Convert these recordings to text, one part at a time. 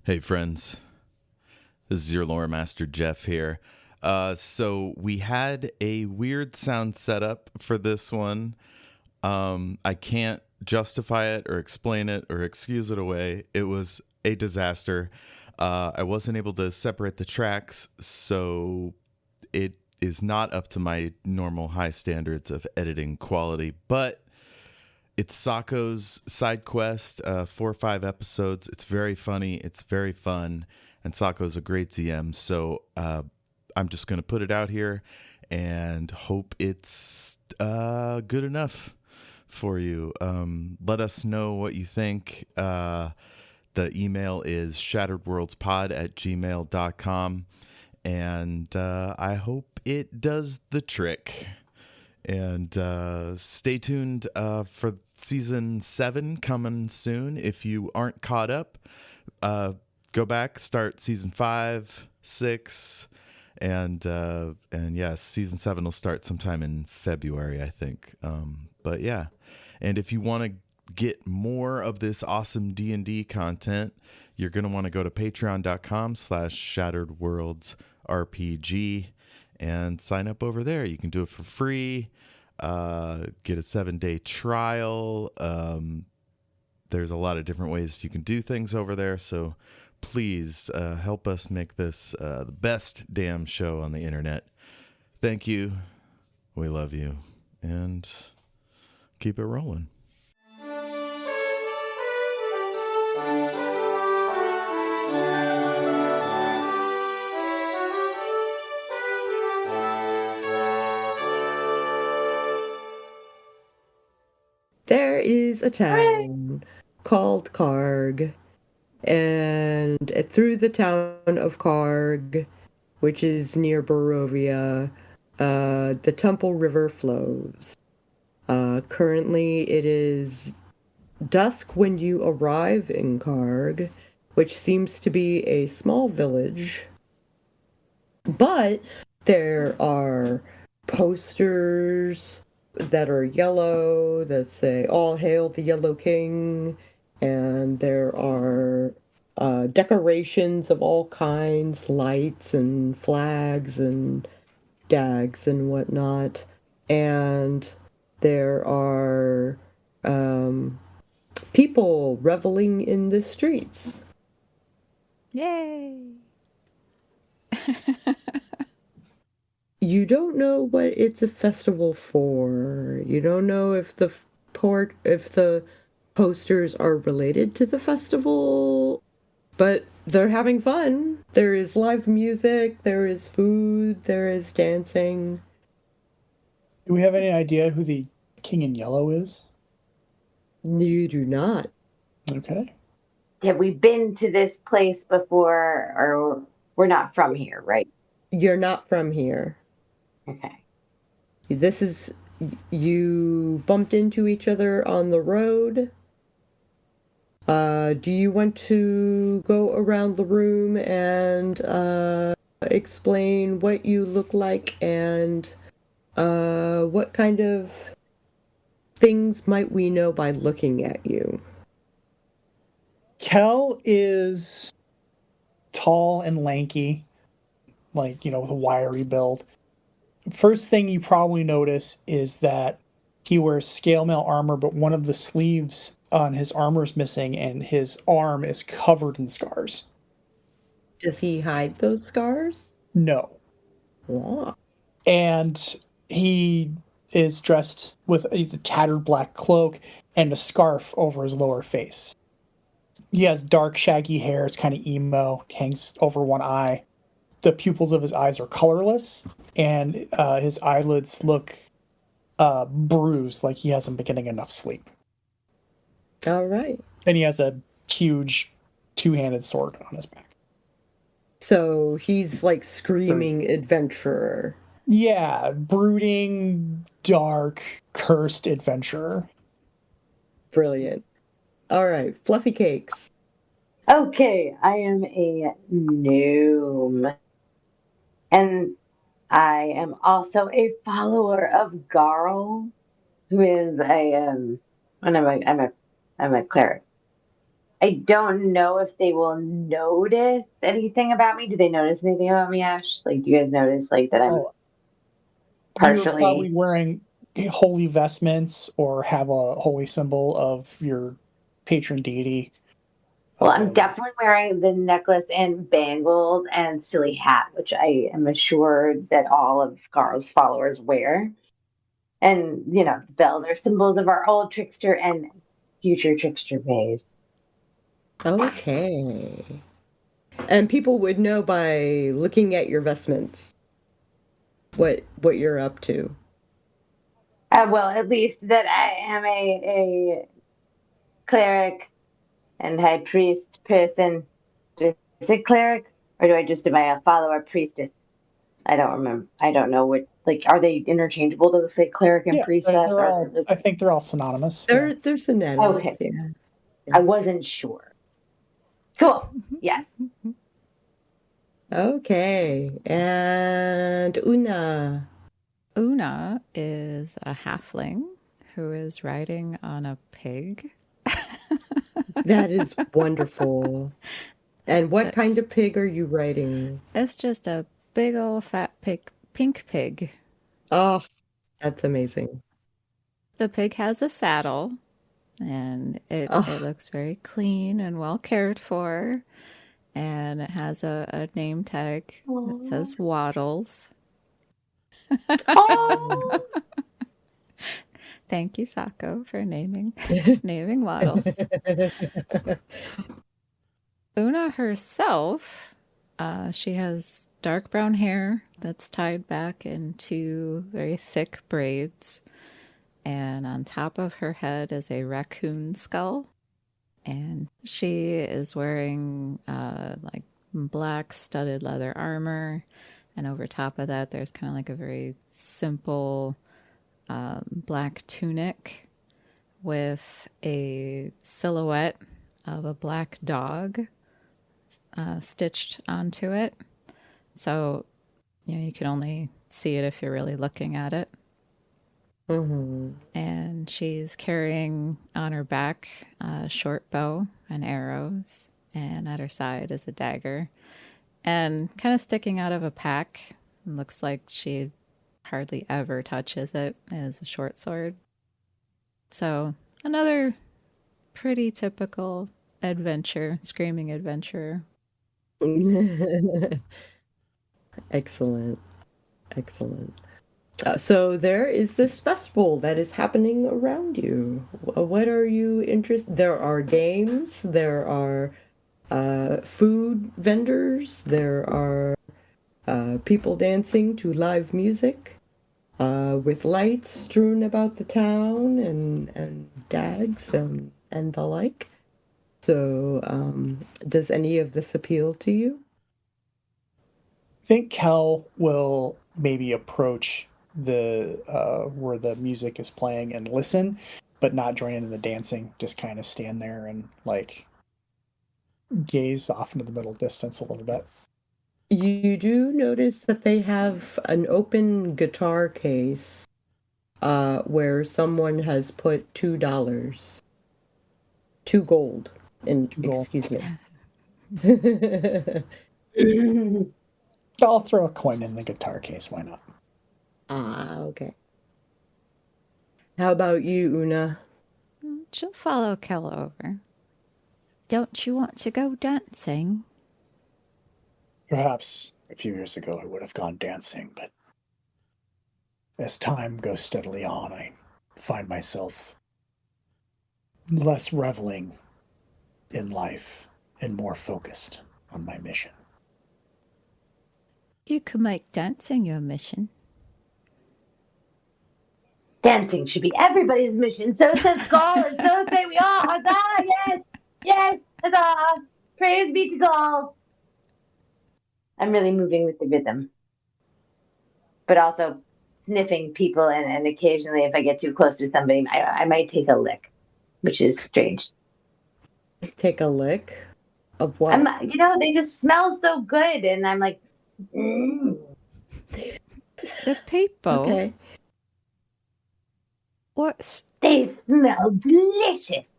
Hey friends, this is your lore master Jeff here. So we had a weird sound setup for this one. I can't justify it or explain it or excuse it away. It was a disaster. I wasn't able to separate the tracks, so it is not up to my normal high standards of editing quality, but it's Sako's side quest, 4 or 5 episodes. It's very funny. It's very fun. And Sako's a great DM. So I'm just going to put it out here and hope it's good enough for you. Let us know what you think. The email is shatteredworldspod@gmail.com. And I hope it does the trick. And stay tuned for season 7 coming soon. If you aren't caught up, go back, start season 5, 6, and yes, season 7 will start sometime in February, I think. But yeah, and if you want to get more of this awesome D&D content, you're going to want to go to patreon.com/shatteredworldsrpg and sign up over there. You can do it for free. Get a 7-day trial. There's a lot of different ways you can do things over there. So please help us make this the best damn show on the internet. Thank you. We love you. And keep it rolling. There is a town called Karg, and through the town of Karg, which is near Barovia, the Temple River flows. Currently, it is dusk when you arrive in Karg, which seems to be a small village. But there are posters that are yellow that say "All Hail the Yellow King," and there are decorations of all kinds, lights and flags and dags and whatnot, and there are people reveling in the streets. Yay! You don't know what it's a festival for. You don't know if the posters are related to the festival, but they're having fun. There is live music, there is food, there is dancing. Do we have any idea who the King in Yellow is? You do not. Okay. Have we been to this place before, or we're not from here, right? You're not from here. Okay. This is, you bumped into each other on the road. Do you want to go around the room and explain what you look like and what kind of things might we know by looking at you? Kel is tall and lanky, with a wiry build. First thing you probably notice is that he wears scale mail armor, but one of the sleeves on his armor is missing, and his arm is covered in scars. Does he hide those scars? No. Wow. And he is dressed with a tattered black cloak and a scarf over his lower face. He has dark, shaggy hair. It's kind of emo, hangs over one eye. The pupils of his eyes are colorless, and his eyelids look bruised, like he hasn't been getting enough sleep. All right. And he has a huge two-handed sword on his back. So he's like screaming adventurer. Yeah, brooding, dark, cursed adventurer. Brilliant. All right, Fluffycakes. Okay, I am a gnome. And I am also a follower of Gall, who is I'm a cleric. I don't know if they will notice anything about me. Do they notice anything about me, Ash? Like, do you guys notice like that I'm You're probably partially? wearing holy vestments or have a holy symbol of your patron deity. Well, I'm definitely wearing the necklace and bangles and silly hat, which I am assured that all of Garl's followers wear. And, the bells are symbols of our old trickster and future trickster ways. Okay. And people would know by looking at your vestments what you're up to. Well, at least that I am a cleric and high priest person. Do I say cleric? Or am I a follower priestess? I don't remember. I don't know what, are they interchangeable to say cleric and Yeah, priestess? I think they're all synonymous. They're synonymous. Okay. Yeah. I wasn't sure. Cool. Yes. Okay. And Una. Una is a halfling who is riding on a pig. That is wonderful. And what kind of pig are you riding? It's just a big old fat pink pig. Oh, that's amazing. The pig has a saddle, and it Oh, looks very clean and well cared for. And it has a name tag that says Waddles. Oh, Thank you, Sako, for naming Waddles. Una herself, she has dark brown hair that's tied back in two very thick braids. And on top of her head is a raccoon skull. And she is wearing black studded leather armor. And over top of that, there's kind of like a very simple black tunic with a silhouette of a black dog stitched onto it. So, you can only see it if you're really looking at it. mm-hmm. And she's carrying on her back a short bow and arrows, and at her side is a dagger. And kind of sticking out of a pack, looks like she hardly ever touches it, is a short sword. So another pretty typical screaming adventurer. Excellent. Excellent. So there is this festival that is happening around you. What are you interested? There are games. There are food vendors. There are people dancing to live music with lights strewn about the town and dags and the like. So, does any of this appeal to you? I think Kel will maybe approach the where the music is playing and listen, but not join in the dancing. Just kind of stand there and gaze off into the middle distance a little bit. You do notice that they have an open guitar case where someone has put $2, 2 gold, excuse me. I'll throw a coin in the guitar case. Why not? Okay. How about you, Una? She'll follow Kel over. Don't you want to go dancing? Perhaps a few years ago I would have gone dancing, but as time goes steadily on, I find myself less reveling in life and more focused on my mission. You could make dancing your mission. dancing should be everybody's mission. So says Gall, and so say we all. Huzzah! Yes, yes, huzzah! Praise be to Gall. I'm really moving with the rhythm, but also sniffing people, and occasionally, if I get too close to somebody, I might take a lick, which is strange. Take a lick of what? They just smell so good, and I'm like, The people. Okay. What? They smell delicious.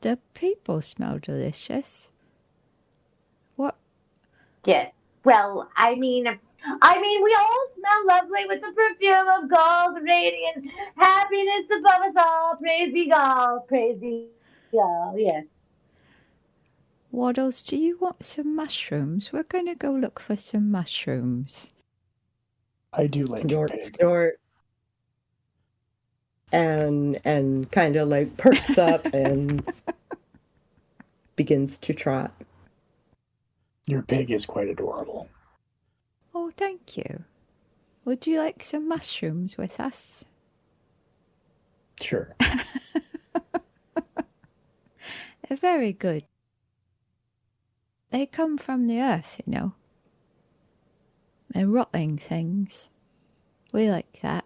the people smell delicious. What? Yes. Well, I mean, we all smell lovely with the perfume of Gall's radiant happiness above us all. Praise be Gall. Praise be Gall. Yes. Waddles, do you want some mushrooms? We're going to go look for some mushrooms. I do like your pig. Snort. And kind of like perks up and begins to trot. Your pig is quite adorable. Oh, thank you. Would you like some mushrooms with us? Sure. They're very good. They come from the earth, you know. They're rotting things. We like that.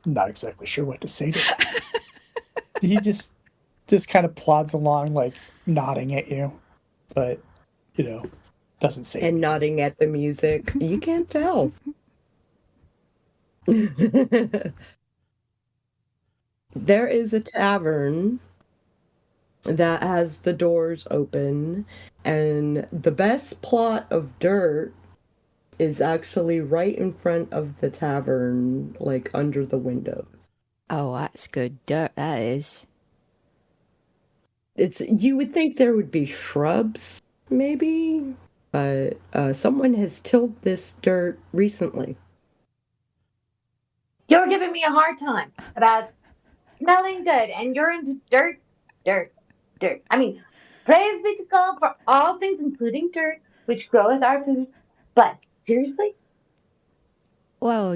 Not exactly sure what to say to that. He just kind of plods along, like nodding at you, but doesn't say And anything. nodding at the music. You can't tell. There is a tavern that has the doors open, and the best plot of dirt is actually right in front of the tavern, like under the windows. Oh, that's good dirt, that is. You would think there would be shrubs, maybe, but someone has tilled this dirt recently. You're giving me a hard time about smelling good, and you're into dirt. I mean, praise be to God for all things, including dirt, which groweth our food. But seriously? Well,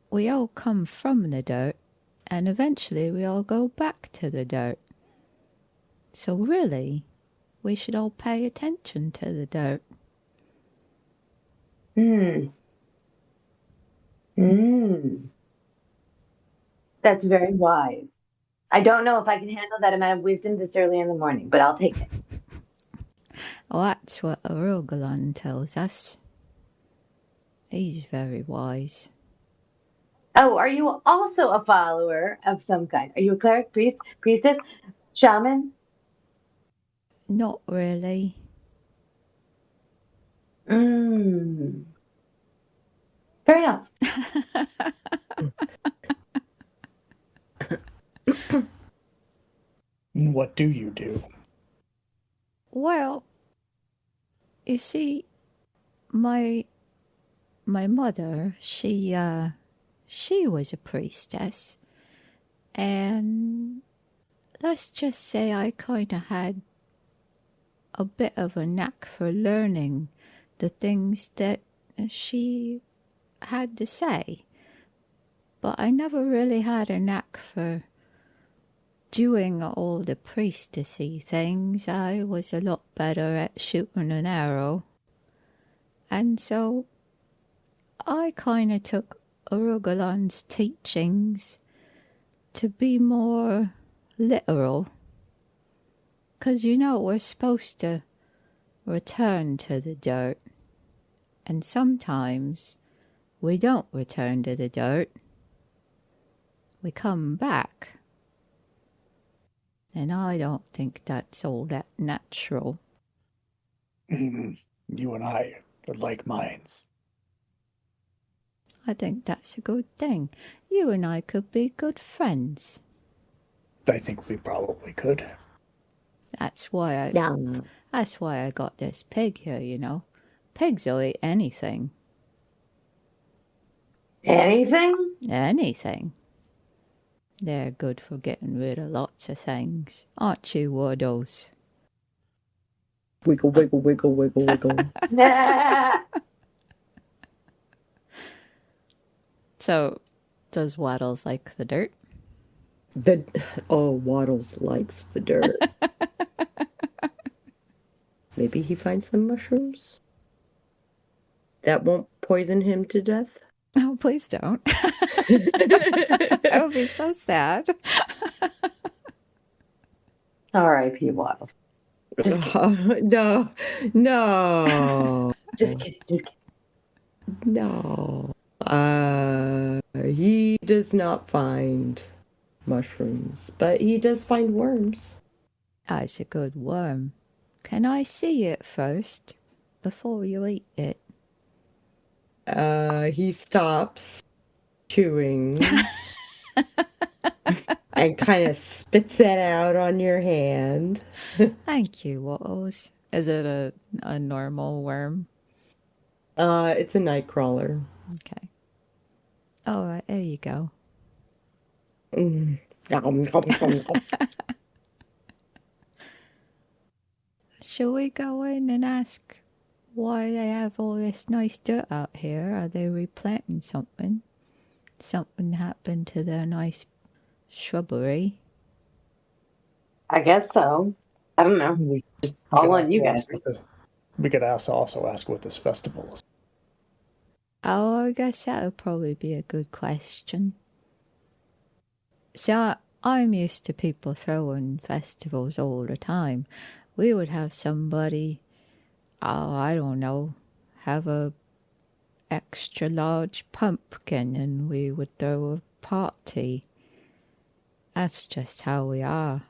we all come from the dirt, and eventually we all go back to the dirt. So really, we should all pay attention to the dirt. That's very wise. I don't know if I can handle that amount of wisdom this early in the morning, but I'll take it. Oh, that's what Arugulon tells us. He's very wise. Oh, are you also a follower of some kind? Are you a cleric, priest, priestess, shaman? Not really. Fair enough. What do you do? Well, you see, my mother, she was a priestess, and let's just say I kind of had a bit of a knack for learning the things that she had to say, but I never really had a knack for doing all the priestessy things. I was a lot better at shooting an arrow, and so I kind of took Arugulon's teachings to be more literal, because we're supposed to return to the dirt, and sometimes we don't return to the dirt. We come back, and I don't think that's all that natural. You and I are like minds. I think that's a good thing. You and I could be good friends. I think we probably could. That's why I got this pig here, Pigs will eat anything. Anything? Anything. They're good for getting rid of lots of things. Aren't you, Waddles? Wiggle, wiggle, wiggle, wiggle, wiggle. So, does Waddles like the dirt? Waddles likes the dirt. Maybe he finds some mushrooms that won't poison him to death. Oh, please don't. That would be so sad. R.I.P. Waddles. No. Just kidding. No. He does not find mushrooms, but he does find worms. That's a good worm. Can I see it first before you eat it? He stops chewing and kind of spits it out on your hand. Thank you, Waddles. Is it a normal worm? It's a nightcrawler. Okay. All right, there you go. Mm. Nom, nom, nom, nom. Shall we go in and ask why they have all this nice dirt out here? Are they replanting something? Something happened to their nice shrubbery? I guess so. I don't know. We All could on you also guys. ask what this- We could also ask what this festival is. Oh, I guess that would probably be a good question. See, I'm used to people throwing festivals all the time. We would have somebody, I don't know, have a extra large pumpkin and we would throw a party. That's just how we are.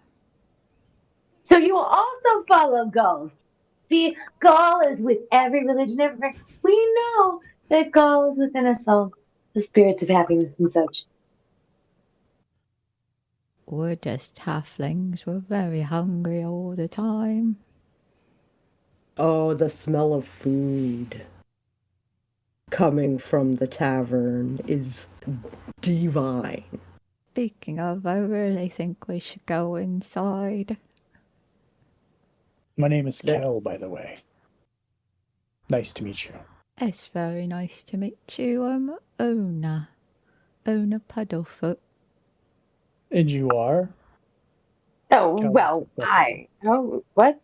So you also follow Gulls. See, Gall is with every religion everywhere. We know that Gall is within us all, the spirits of happiness and such. We're just halflings. We're very hungry all the time. Oh, the smell of food coming from the tavern is divine. Speaking of, I really think we should go inside. My name is Yeah. Kel, by the way. Nice to meet you. It's very nice to meet you. I'm Una Puddlefoot. And you are? Oh, Kel, well, what's up? hi. Oh, what?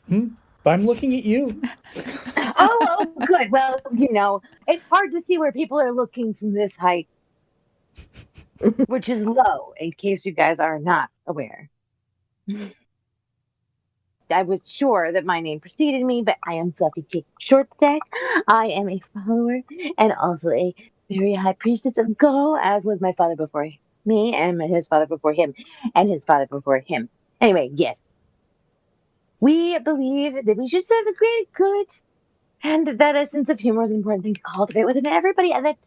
I'm looking at you. Oh, good. Well, it's hard to see where people are looking from this height, which is low, in case you guys are not aware. I was sure that my name preceded me, but I am Fluffycakes Shortstack. I am a follower and also a very high priestess of Gall, as was my father before me, and his father before him, and his father before him. Anyway, yes. We believe that we should serve the great good, and that a sense of humor is an important thing to cultivate within everybody, and that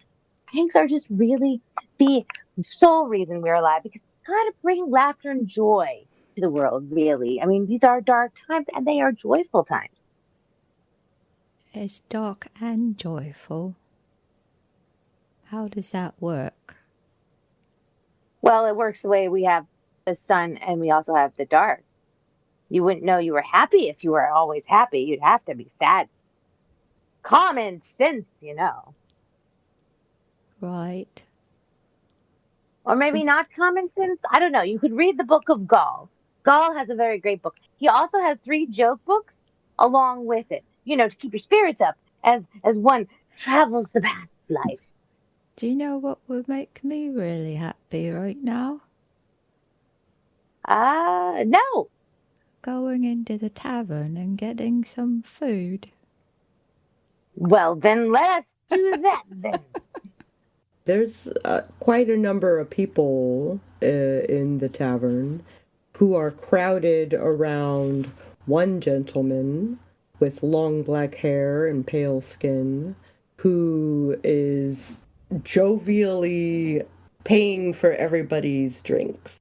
pranks are just really the sole reason we're alive, because we gotta bring laughter and joy to the world, really. I mean, these are dark times, and they are joyful times. It's dark and joyful. How does that work? Well, it works the way we have the sun and we also have the dark. You wouldn't know you were happy if you were always happy. You'd have to be sad. Common sense, Right. Or maybe not common sense. I don't know. You could read the book of Gall. Gall has a very great book. He also has 3 joke books along with it, to keep your spirits up as one travels the path of life. Do you know what would make me really happy right now? No. Going into the tavern and getting some food. Well, then let us do that then. There's quite a number of people in the tavern who are crowded around one gentleman with long black hair and pale skin who is jovially paying for everybody's drinks.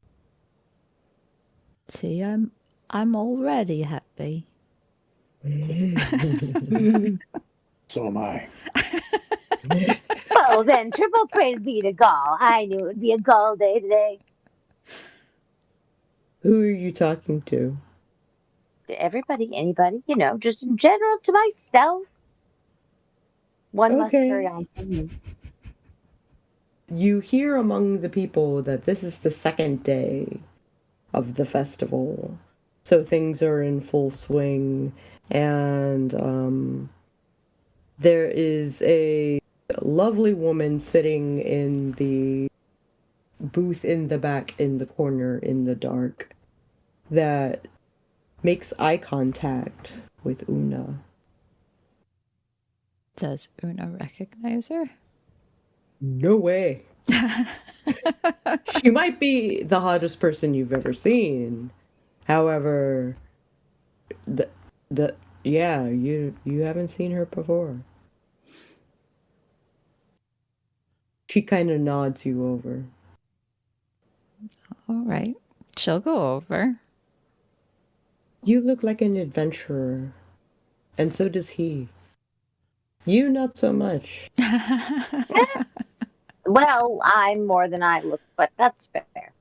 See, I'm already happy. So am I. Well, then, triple praise be to Gall. I knew it would be a Gall day today. Who are you talking to? To everybody, anybody, just in general, to myself. One must Okay. carry on from you. You hear among the people that this is the second day of the festival, so things are in full swing, and there is a lovely woman sitting in the booth in the back in the corner in the dark that makes eye contact with Una. Does Una recognize her? No way. She might be the hottest person you've ever seen. However, yeah, you haven't seen her before. She kind of nods you over. All right. She'll go over. You look like an adventurer, and so does he. You not so much. Well, I'm more than I look, but that's fair.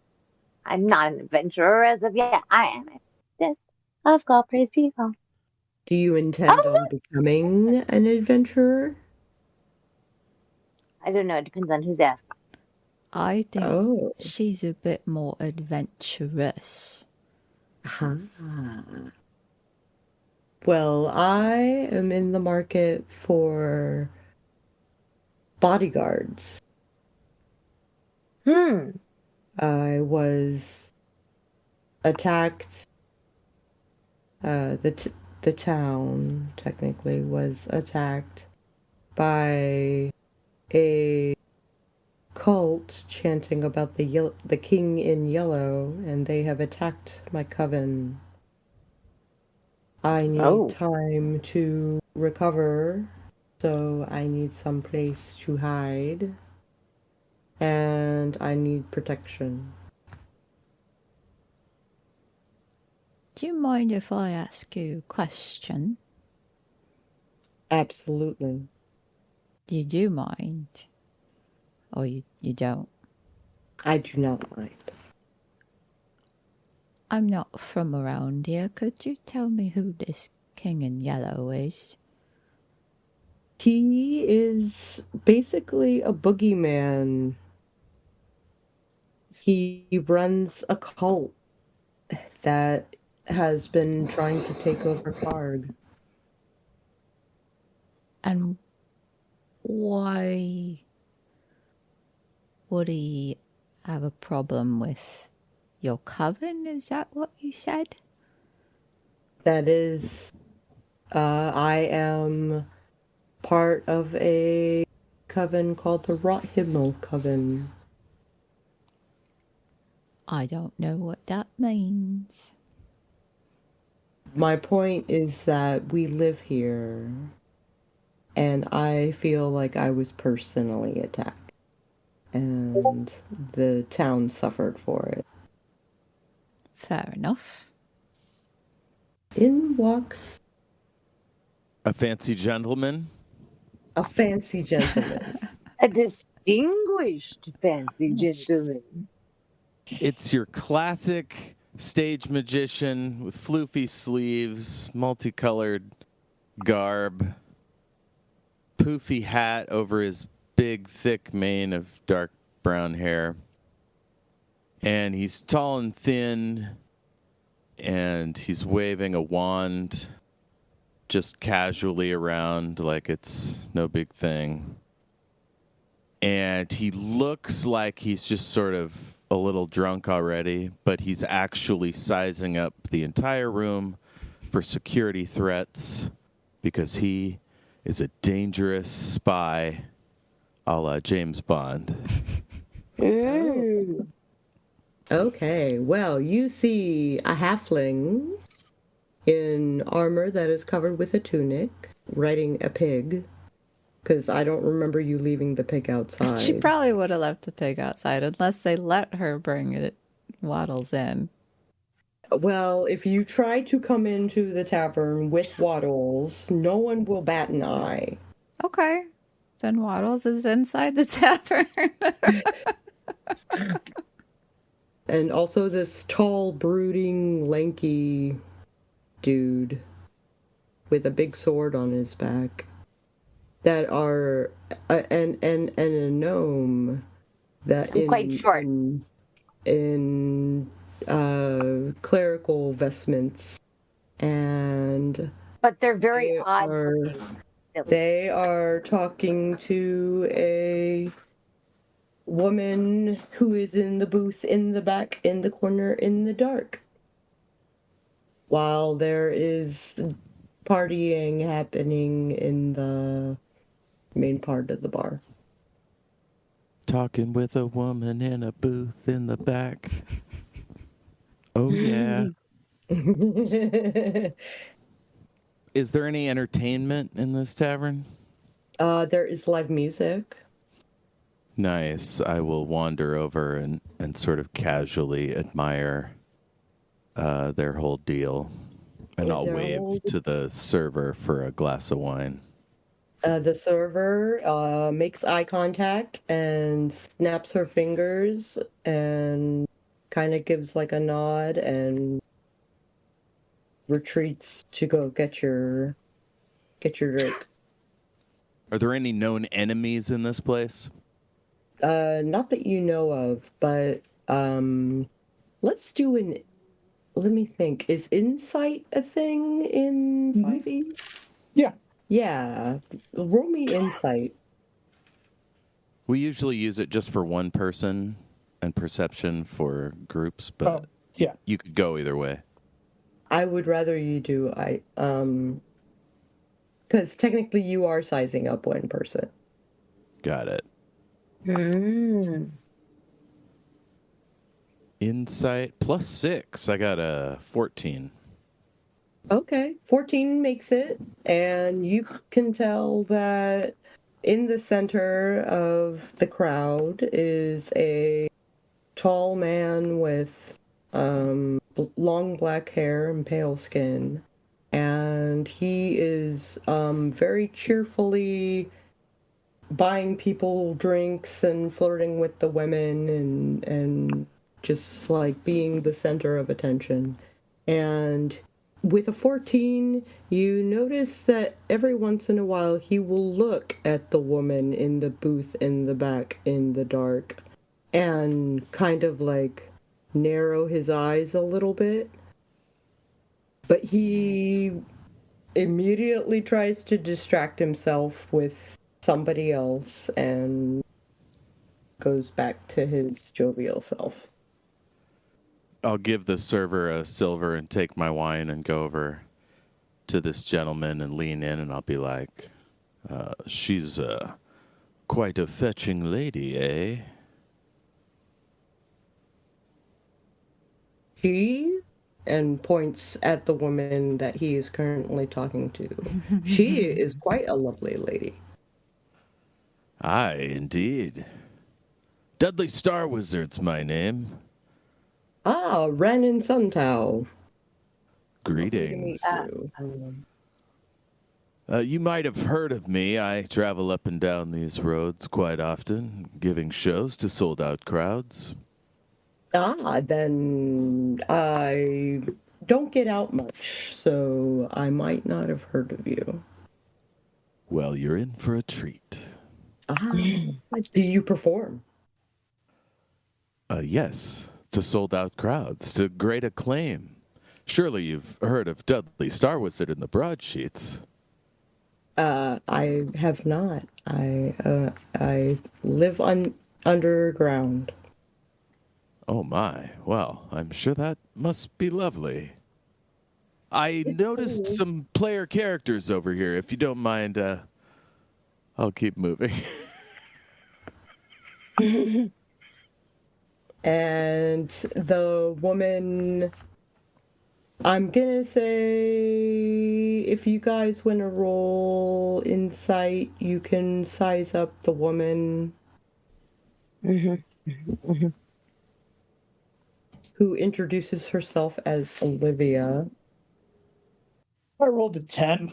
I'm not an adventurer as of yet. I am a priestess of Gall, praise be to God. Do you intend Oh, on becoming an adventurer? I don't know. It depends on who's asking. I think Oh. she's a bit more adventurous. Well, I am in the market for bodyguards. I was attacked. The town technically was attacked by a cult chanting about the king in yellow, and they have attacked my coven. I need time to recover, so I need some place to hide, and I need protection. Do you mind if I ask you a question? Absolutely. You do mind? Or you don't? I do not mind. I'm not from around here. Could you tell me who this king in yellow is? He is basically a boogeyman. He runs a cult that has been trying to take over Karg. And why would he have a problem with your coven? Is that what you said? That is, I am part of a coven called the Rot Himmel Coven. I don't know what that means. My point is that we live here, and I feel like I was personally attacked, and the town suffered for it. Fair enough. In walks A fancy gentleman. a fancy gentleman. A distinguished fancy gentleman. It's your classic stage magician with floofy sleeves, multicolored garb, poofy hat over his big, thick mane of dark brown hair. And he's tall and thin, and he's waving a wand just casually around like it's no big thing. And he looks like he's just sort of a little drunk already, but he's actually sizing up the entire room for security threats because he is a dangerous spy a la James Bond. Ooh. Okay, well, you see a halfling in armor that is covered with a tunic, riding a pig, because I don't remember you leaving the pig outside. She probably would have left the pig outside unless they let her bring it Waddles in. Well, if you try to come into the tavern with Waddles, no one will bat an eye. Okay. Then Waddles is inside the tavern. And also this tall, brooding, lanky dude with a big sword on his back that are and a gnome that I'm quite short. in clerical vestments, and But they're very they odd. are, looking. they are talking to a woman who is in the booth in the back in the corner in the dark, while there is partying happening in the main part of the bar. talking with a woman in a booth in the back. Oh, yeah. Is there any entertainment in this tavern? There is live music. Nice. I will wander over and sort of casually admire their whole deal. And I'll wave to the server for a glass of wine. The server makes eye contact and snaps her fingers and kind of gives like a nod and retreats to go get your drink. Are there any known enemies in this place? Not that you know of, but let's do let me think. Is insight a thing in 5e? Yeah. Yeah. Roll me insight. We usually use it just for one person and perception for groups, but yeah, you could go either way. I would rather you do because technically you are sizing up one person. Got it. Mm. Insight +6. I got a 14. Okay, 14 makes it, and you can tell that in the center of the crowd is a tall man with long black hair and pale skin, and he is very cheerfully buying people drinks and flirting with the women and just like being the center of attention. And with a 14, you notice that every once in a while he will look at the woman in the booth in the back in the dark and kind of like narrow his eyes a little bit. But he immediately tries to distract himself with somebody else and goes back to his jovial self. I'll give the server a silver and take my wine and go over to this gentleman and lean in, and I'll be like, she's quite a fetching lady, eh? She, and points at the woman that he is currently talking to. She is quite a lovely lady. Aye, indeed. Dudley Star-Wizard's my name. Ah, Ren and Suntao. Greetings. You might have heard of me. I travel up and down these roads quite often, giving shows to sold-out crowds. Ah, then I don't get out much, so I might not have heard of you. Well, you're in for a treat. Ah, do you perform? Yes, to sold-out crowds, to great acclaim. Surely you've heard of Dudley Star-Wizard in the broadsheets. I have not. I live underground. Oh my, well, I'm sure that must be lovely. I noticed some player characters over here. If you don't mind, I'll keep moving. And the woman, I'm gonna say, if you guys want to roll insight, you can size up the woman who introduces herself as Olivia. I rolled a 10.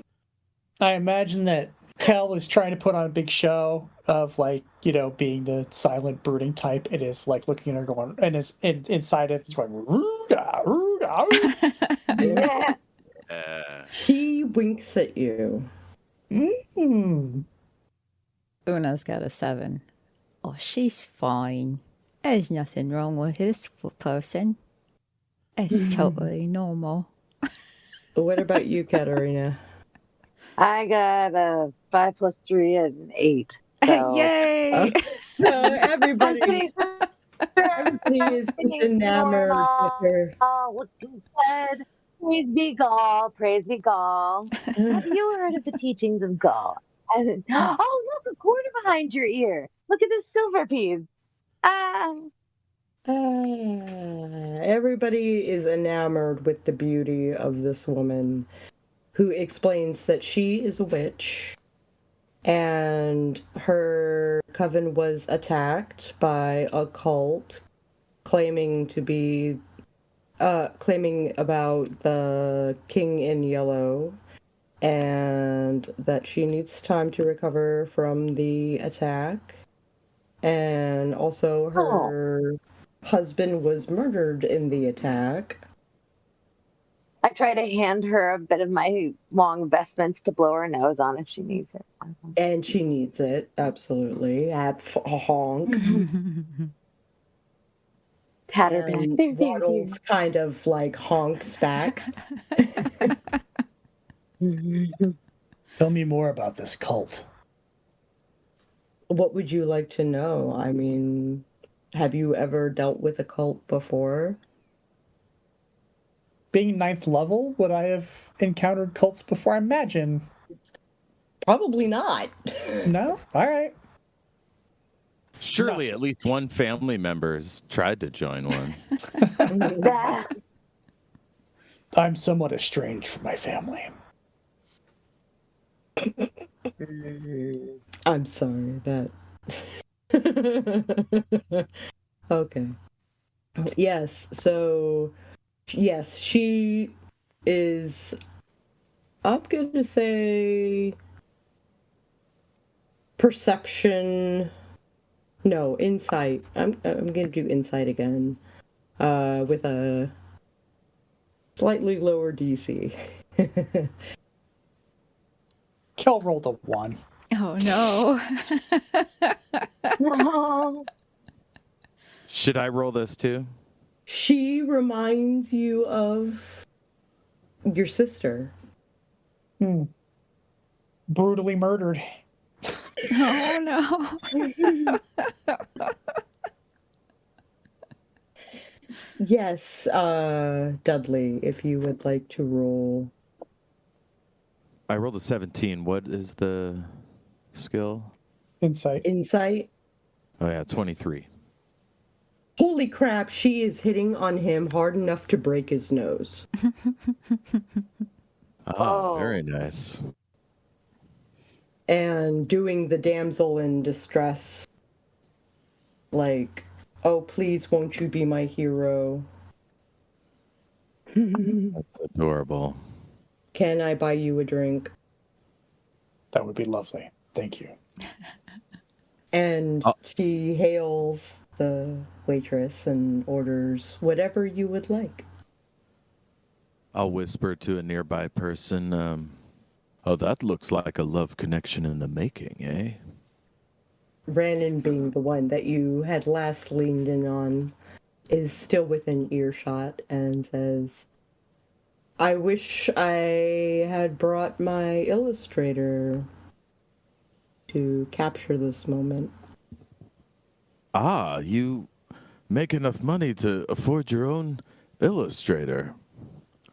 I imagine that Kel is trying to put on a big show of, like, you know, being the silent brooding type. It is like looking at her going, and it's inside it, it's going, "Roo-da, roo-da, roo." She winks at you. Una's got a 7. Oh, she's fine. There's nothing wrong with this person. It's totally normal. What about you, Katarina? I got a 5 + 3 and an 8. So. Yay! Everybody is just enamored with her. What you said. Praise be Gall, praise be Gall. Have you heard of the teachings of Gall? Oh, look, a quarter behind your ear. Look at this silver piece. Ah. Everybody is enamored with the beauty of this woman, who explains that she is a witch and her coven was attacked by a cult claiming about the king in yellow, and that she needs time to recover from the attack. And also her husband was murdered in the attack. I try to hand her a bit of my long vestments to blow her nose on if she needs it. And she needs it, absolutely. Honk. Tatterback. And There, Waddles kind of like honks back. Tell me more about this cult. What would you like to know? I mean, have you ever dealt with a cult before? Being 9th level, would I have encountered cults before? I imagine. Probably not. No? All right. Surely at least one family member's tried to join one. I'm somewhat estranged from my family. I'm sorry that. Okay. Yes, so yes, she is, I'm going to say perception. No, insight. I'm going to do insight again. With a slightly lower DC. Kel rolled a 1. Oh no. No. Should I roll this too? She reminds you of your sister. Brutally murdered. Oh no. Yes, Dudley, if you would like to roll. I rolled a 17. What is the skill? Insight. Insight. Oh yeah, 23. Holy crap, she is hitting on him hard enough to break his nose. Oh, very nice. And doing the damsel in distress. Like, oh, please, won't you be my hero? That's adorable. Can I buy you a drink? That would be lovely. Thank you. And she hails the waitress and orders whatever you would like. I'll whisper to a nearby person, oh, that looks like a love connection in the making, eh? Brandon, being the one that you had last leaned in on, is still within earshot and says, I wish I had brought my illustrator to capture this moment. Ah, you make enough money to afford your own illustrator.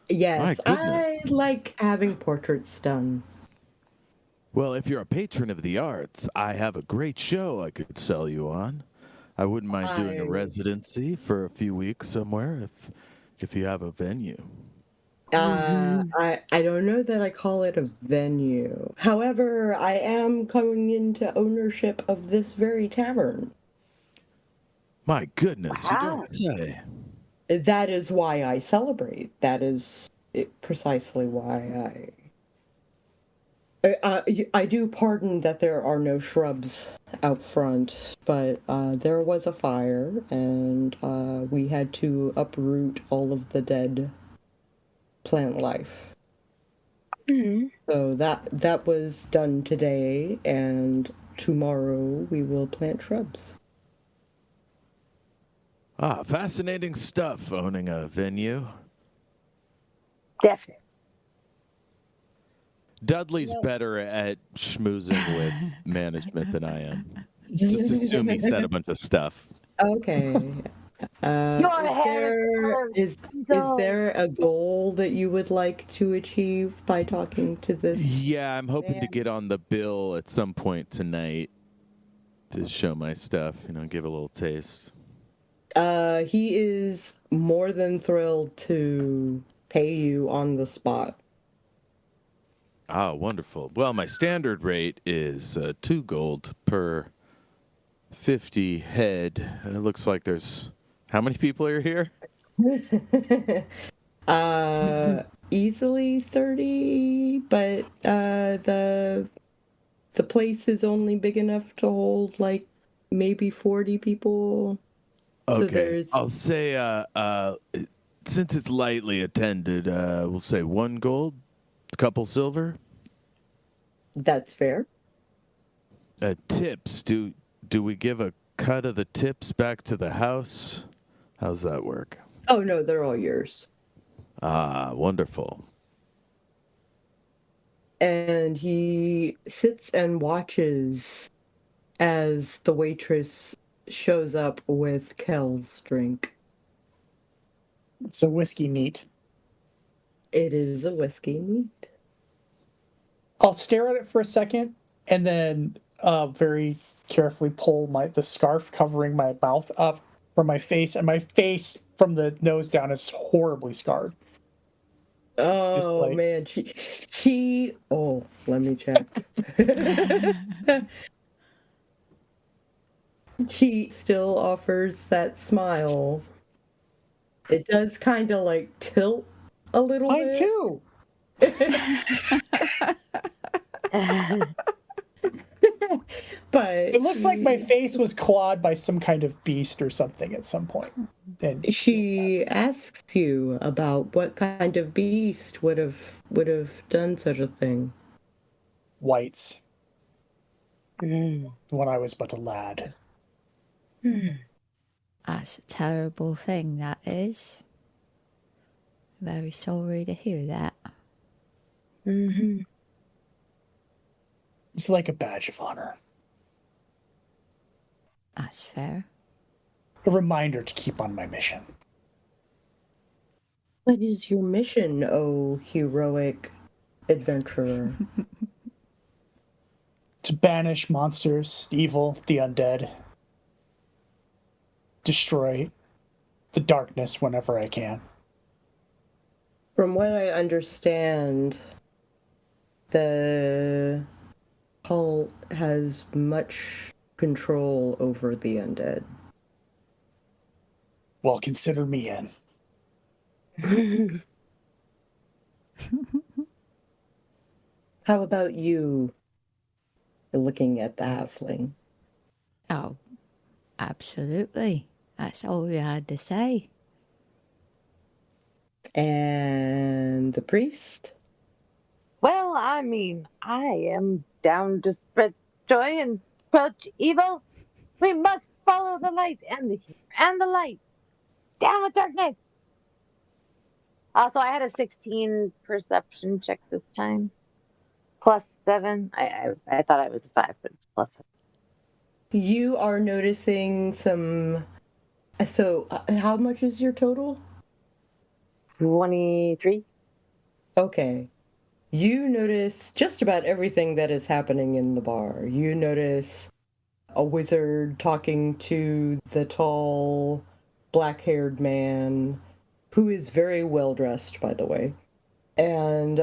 Yes, My goodness. I like having portraits done. Well, if you're a patron of the arts, I have a great show I could sell you on. I wouldn't mind doing a residency for a few weeks somewhere if you have a venue. I don't know that I call it a venue. However, I am coming into ownership of this very tavern. My goodness, Wow. you don't say. That is why I celebrate. That is precisely why I do pardon that there are no shrubs out front, but there was a fire, and we had to uproot all of the dead plant life. Mm-hmm. So that was done today, and tomorrow we will plant shrubs. Ah, fascinating stuff, owning a venue. Definitely. Dudley's better at schmoozing with management than I am. Just assume he said a bunch of stuff. Okay. Is there a goal that you would like to achieve by talking to this? Yeah, I'm hoping to get on the bill at some point tonight. to show my stuff, give a little taste. He is more than thrilled to pay you on the spot. Ah, wonderful. Well, my standard rate is 2 gold per 50 head. And it looks like there's... How many people are here? Easily 30, but the place is only big enough to hold like maybe 40 people. Okay. So I'll say since it's lightly attended, we'll say 1 gold, a couple silver. That's fair. Tips. Do we give a cut of the tips back to the house? How's that work? Oh no, they're all yours. Ah, wonderful. And he sits and watches as the waitress shows up with Kel's drink. It's a whiskey neat. It is a whiskey neat. I'll stare at it for a second and then very carefully pull the scarf covering my mouth up from my face, and my face from the nose down is horribly scarred. Oh man, she. Oh, let me check. He still offers that smile. It does kind of like tilt a little Mine bit. too. But It looks like my face was clawed by some kind of beast or something at some point. And she asks you about what kind of beast would have done such a thing. whites when I was but a lad. That's a terrible thing, that is. Very sorry to hear that. It's like a badge of honor. That's fair. A reminder to keep on my mission. What is your mission, oh heroic adventurer? To banish monsters, evil, the undead. Destroy the darkness whenever I can. From what I understand, the cult has much control over the undead. Well, consider me in. How about you, looking at the halfling? Oh, absolutely. That's all you had to say. And the priest? Well, I mean, I am down to spread joy and quench evil. We must follow the light and the light. Down with darkness. Also, I had a 16 perception check this time. +7. I thought I was a 5, but it's +7. You are noticing some... So, how much is your total? 23. Okay. You notice just about everything that is happening in the bar. You notice a wizard talking to the tall, black-haired man, who is very well-dressed, by the way. And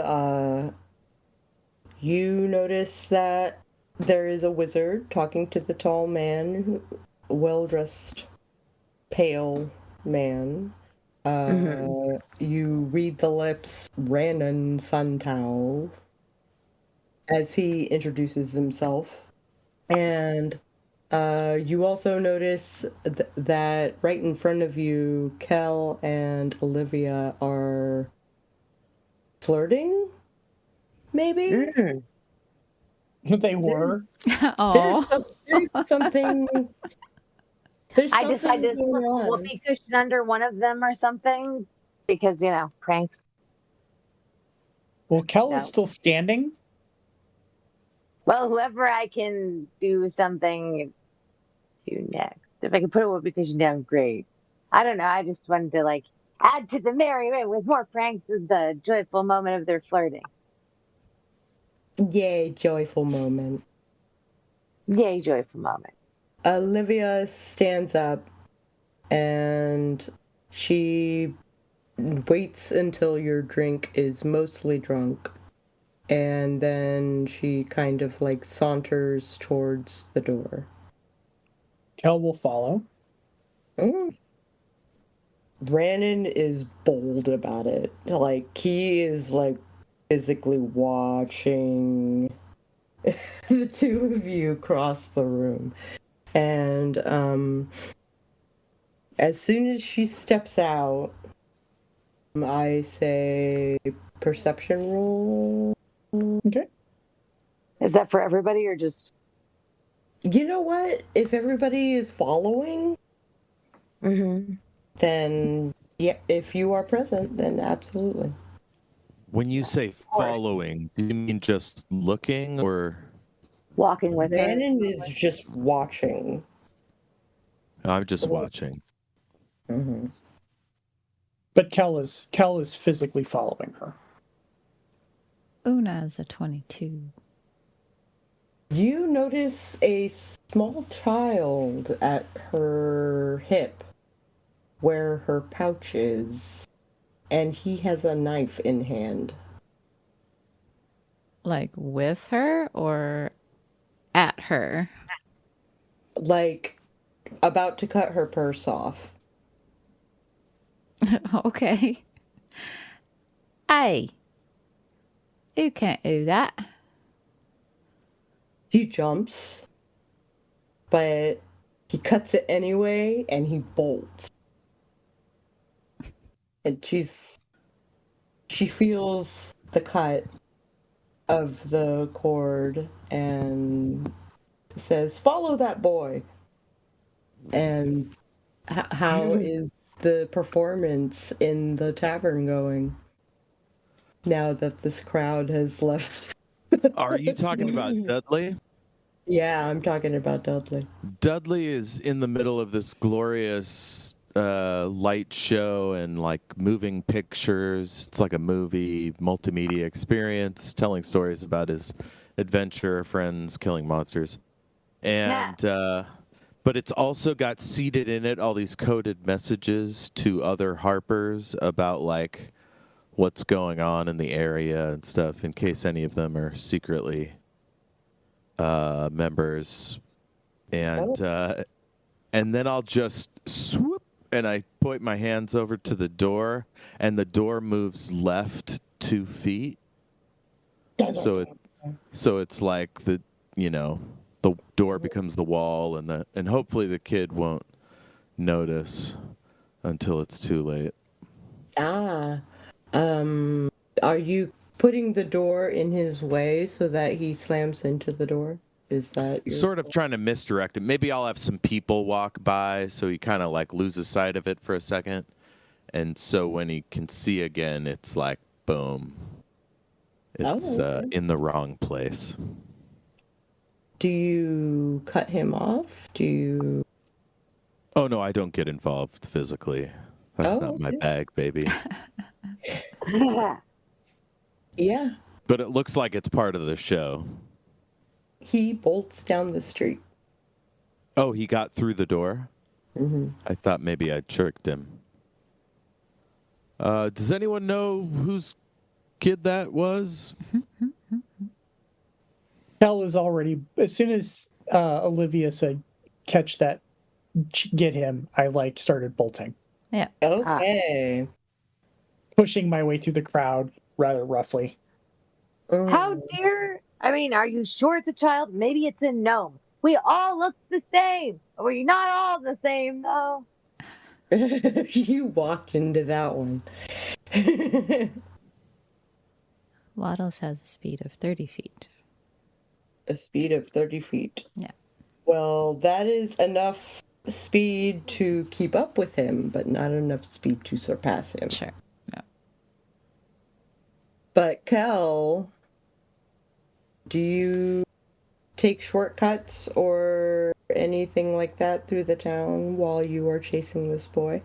you notice that there is a wizard talking to the tall man, well-dressed, pale man. You read the lips Ranon Suntao as he introduces himself. And you also notice that right in front of you, Kel and Olivia are flirting, maybe? They were. Oh, There's something... There's I something decided to slip going a on. whoopee cushion under one of them or something because, pranks. Well, Kel is No. still standing. Well, whoever I can do something to next. If I can put a whoopee cushion down, great. I don't know. I just wanted to add to the merriment with more pranks at the joyful moment of their flirting. Yay, joyful moment. Yay, joyful moment. Olivia stands up and she waits until your drink is mostly drunk. And then she kind of like saunters towards the door. Kel will follow. Brandon is bold about it. Like, he is like physically watching the two of you cross the room. And as soon as she steps out, I say perception roll. Okay. Is that for everybody or just? You know what? If everybody is following, then yeah, if you are present, then absolutely. When you say following, do you mean just looking or Walking with her. Brandon is just watching. I'm just watching? But Kel is physically following her. Una is a 22. You notice a small child at her hip where her pouch is, and he has a knife in hand. Like with her or at her? Like about to cut her purse off. Okay. Hey, you can't do that. He jumps, but he cuts it anyway, and he bolts. And she feels the cut of the cord and says, "Follow that boy." And how is the performance in the tavern going now that this crowd has left? Are you talking about Dudley? Yeah, I'm talking about Dudley. Dudley is in the middle of this glorious light show and like moving pictures. It's like a movie, multimedia experience, telling stories about his adventure, friends, killing monsters. And but it's also got seated in it all these coded messages to other harpers about like what's going on in the area and stuff, in case any of them are secretly members. And then I'll just swoop and I point my hands over to the door, and the door moves left 2 feet. So it's like the door becomes the wall, and hopefully the kid won't notice until it's too late. Are you putting the door in his way so that he slams into the door? Is that your... Sort of trying to misdirect it. Maybe I'll have some people walk by so he kind of like loses sight of it for a second. And so when he can see again, it's like, boom. It's in the wrong place. Do you cut him off? Do you... Oh, no, I don't get involved physically. That's not my bag, baby. Yeah. But it looks like it's part of the show. He bolts down the street. Oh, he got through the door? Mm-hmm. I thought maybe I tricked him. Does anyone know whose kid that was? Kel is already, as soon as Olivia said, catch that, get him, I like started bolting. Yeah. Okay. Pushing my way through the crowd rather roughly. How dare... I mean, are you sure it's a child? Maybe it's a gnome. We all look the same. We're not all the same, though. You walked into that one. Waddles has a speed of 30 feet. A speed of 30 feet. Yeah. Well, that is enough speed to keep up with him, but not enough speed to surpass him. Sure. Yeah. But Kel, do you take shortcuts or anything like that through the town while you are chasing this boy?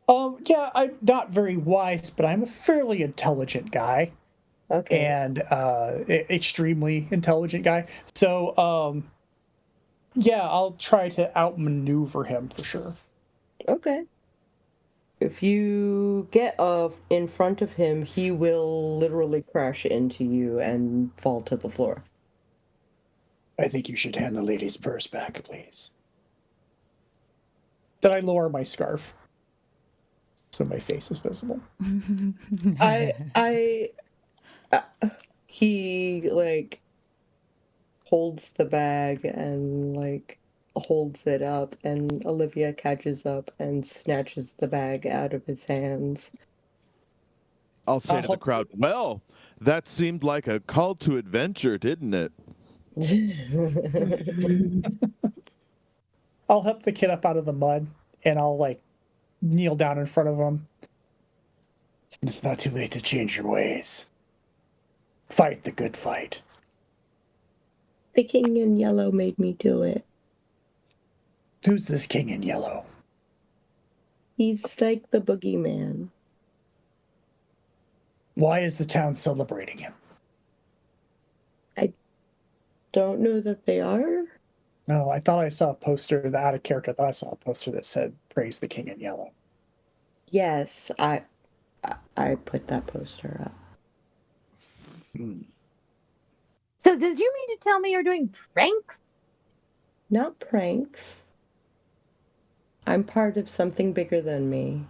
Yeah, I'm not very wise, but I'm a fairly intelligent guy. Okay. And extremely intelligent guy. So Yeah, I'll try to outmaneuver him for sure. Okay. If you get in front of him, he will literally crash into you and fall to the floor. I think you should hand the lady's purse back, please. Then I lower my scarf so my face is visible. He like holds the bag and like holds it up, and Olivia catches up and snatches the bag out of his hands. I'll say to the crowd, well, that seemed like a call to adventure, didn't it? I'll help the kid up out of the mud, and I'll like kneel down in front of him. It's not too late to change your ways. Fight the good fight. The king in yellow made me do it. Who's this king in yellow? He's like the boogeyman. Why is the town celebrating him? I don't know that they are. No, I thought I saw a poster, out of character, I thought I saw a poster that said, praise the king in yellow. Yes, I put that poster up. So did you mean to tell me you're doing pranks? Not pranks. I'm part of something bigger than me.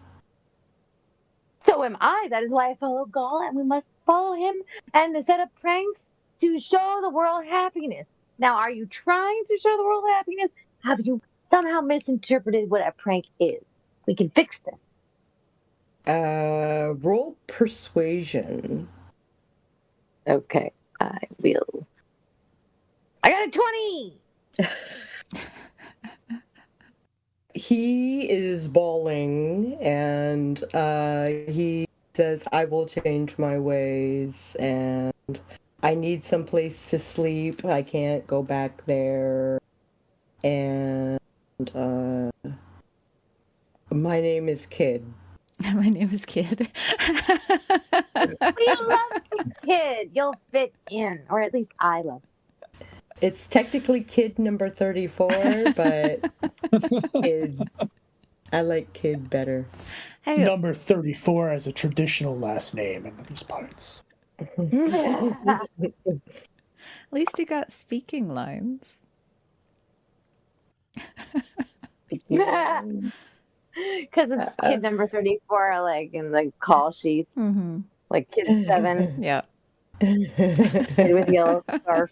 So am I. That is why I follow Gall, and we must follow him and set up pranks to show the world happiness. Now, are you trying to show the world happiness? Have you somehow misinterpreted what a prank is? We can fix this. Roll persuasion. Okay, I will. I got a 20! He is bawling, and he says, I will change my ways, and I need some place to sleep. I can't go back there. And my name is Kid. My name is Kid. We love the kid. You'll fit in, or at least I love it. It's technically Kid number 34, but Kid. I like Kid better. Hey, Number 34 as a traditional last name in these parts. at least you got speaking lines. Because it's kid number 34, like in the call sheets, like kid 7. Yeah. Kid with yellow scarf.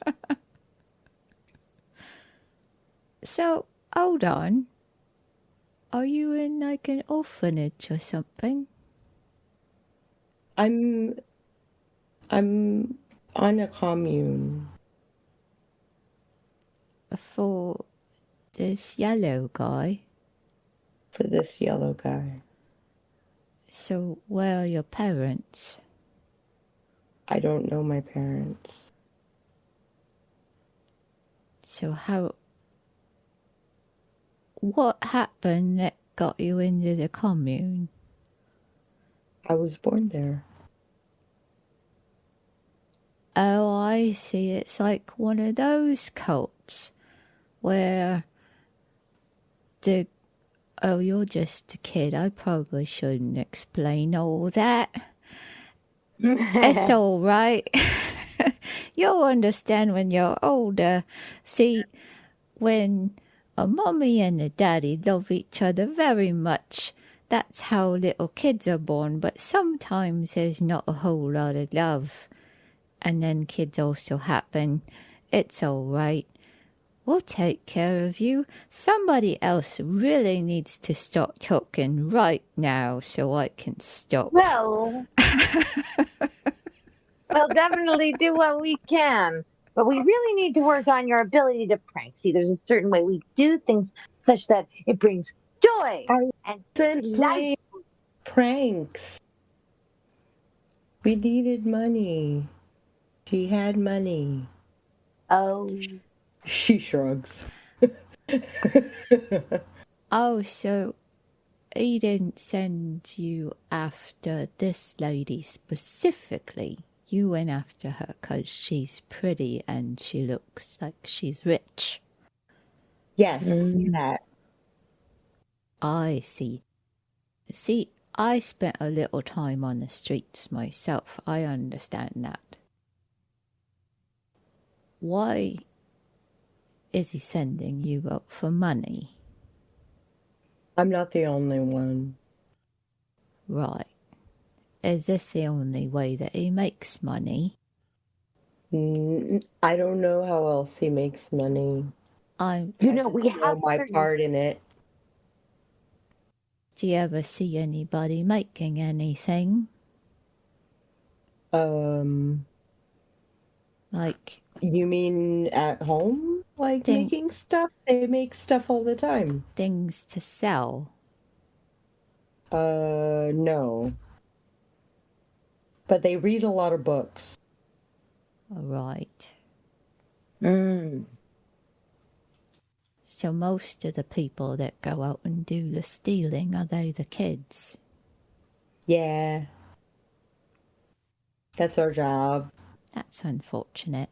So, hold on. Are you in like an orphanage or something? I'm on a commune. For this yellow guy? For this yellow guy. So, where are your parents? I don't know my parents. So what happened that got you into the commune? I was born there. Oh, I see. It's like one of those cults where oh, you're just a kid. I probably shouldn't explain all that. It's all right. You'll understand when you're older. See, when a mommy and a daddy love each other very much, that's how little kids are born. But sometimes there's not a whole lot of love. And then kids also happen. It's all right. We'll take care of you. Somebody else really needs to stop talking right now so I can stop. Well, we'll definitely do what we can. But we really need to work on your ability to prank. See, there's a certain way we do things such that it brings joy and Playing pranks. We needed money. She had money. Oh. She shrugs. Oh, so he didn't send you after this lady specifically. You went after her because she's pretty and she looks like she's rich. Yes, Mm. that. I see. See, I spent a little time on the streets myself. I understand that. Why is he sending you out for money? I'm not the only one. Right. Is this the only way that he makes money? I don't know how else he makes money. I You I know, just we know have my certain part in it. Do you ever see anybody making anything? Like, You mean at home? Like Thing- making stuff? They make stuff all the time. things to sell? No. But they read a lot of books. Right. Mm. So most of the people that go out and do the stealing, are they the kids? Yeah. That's our job. That's unfortunate.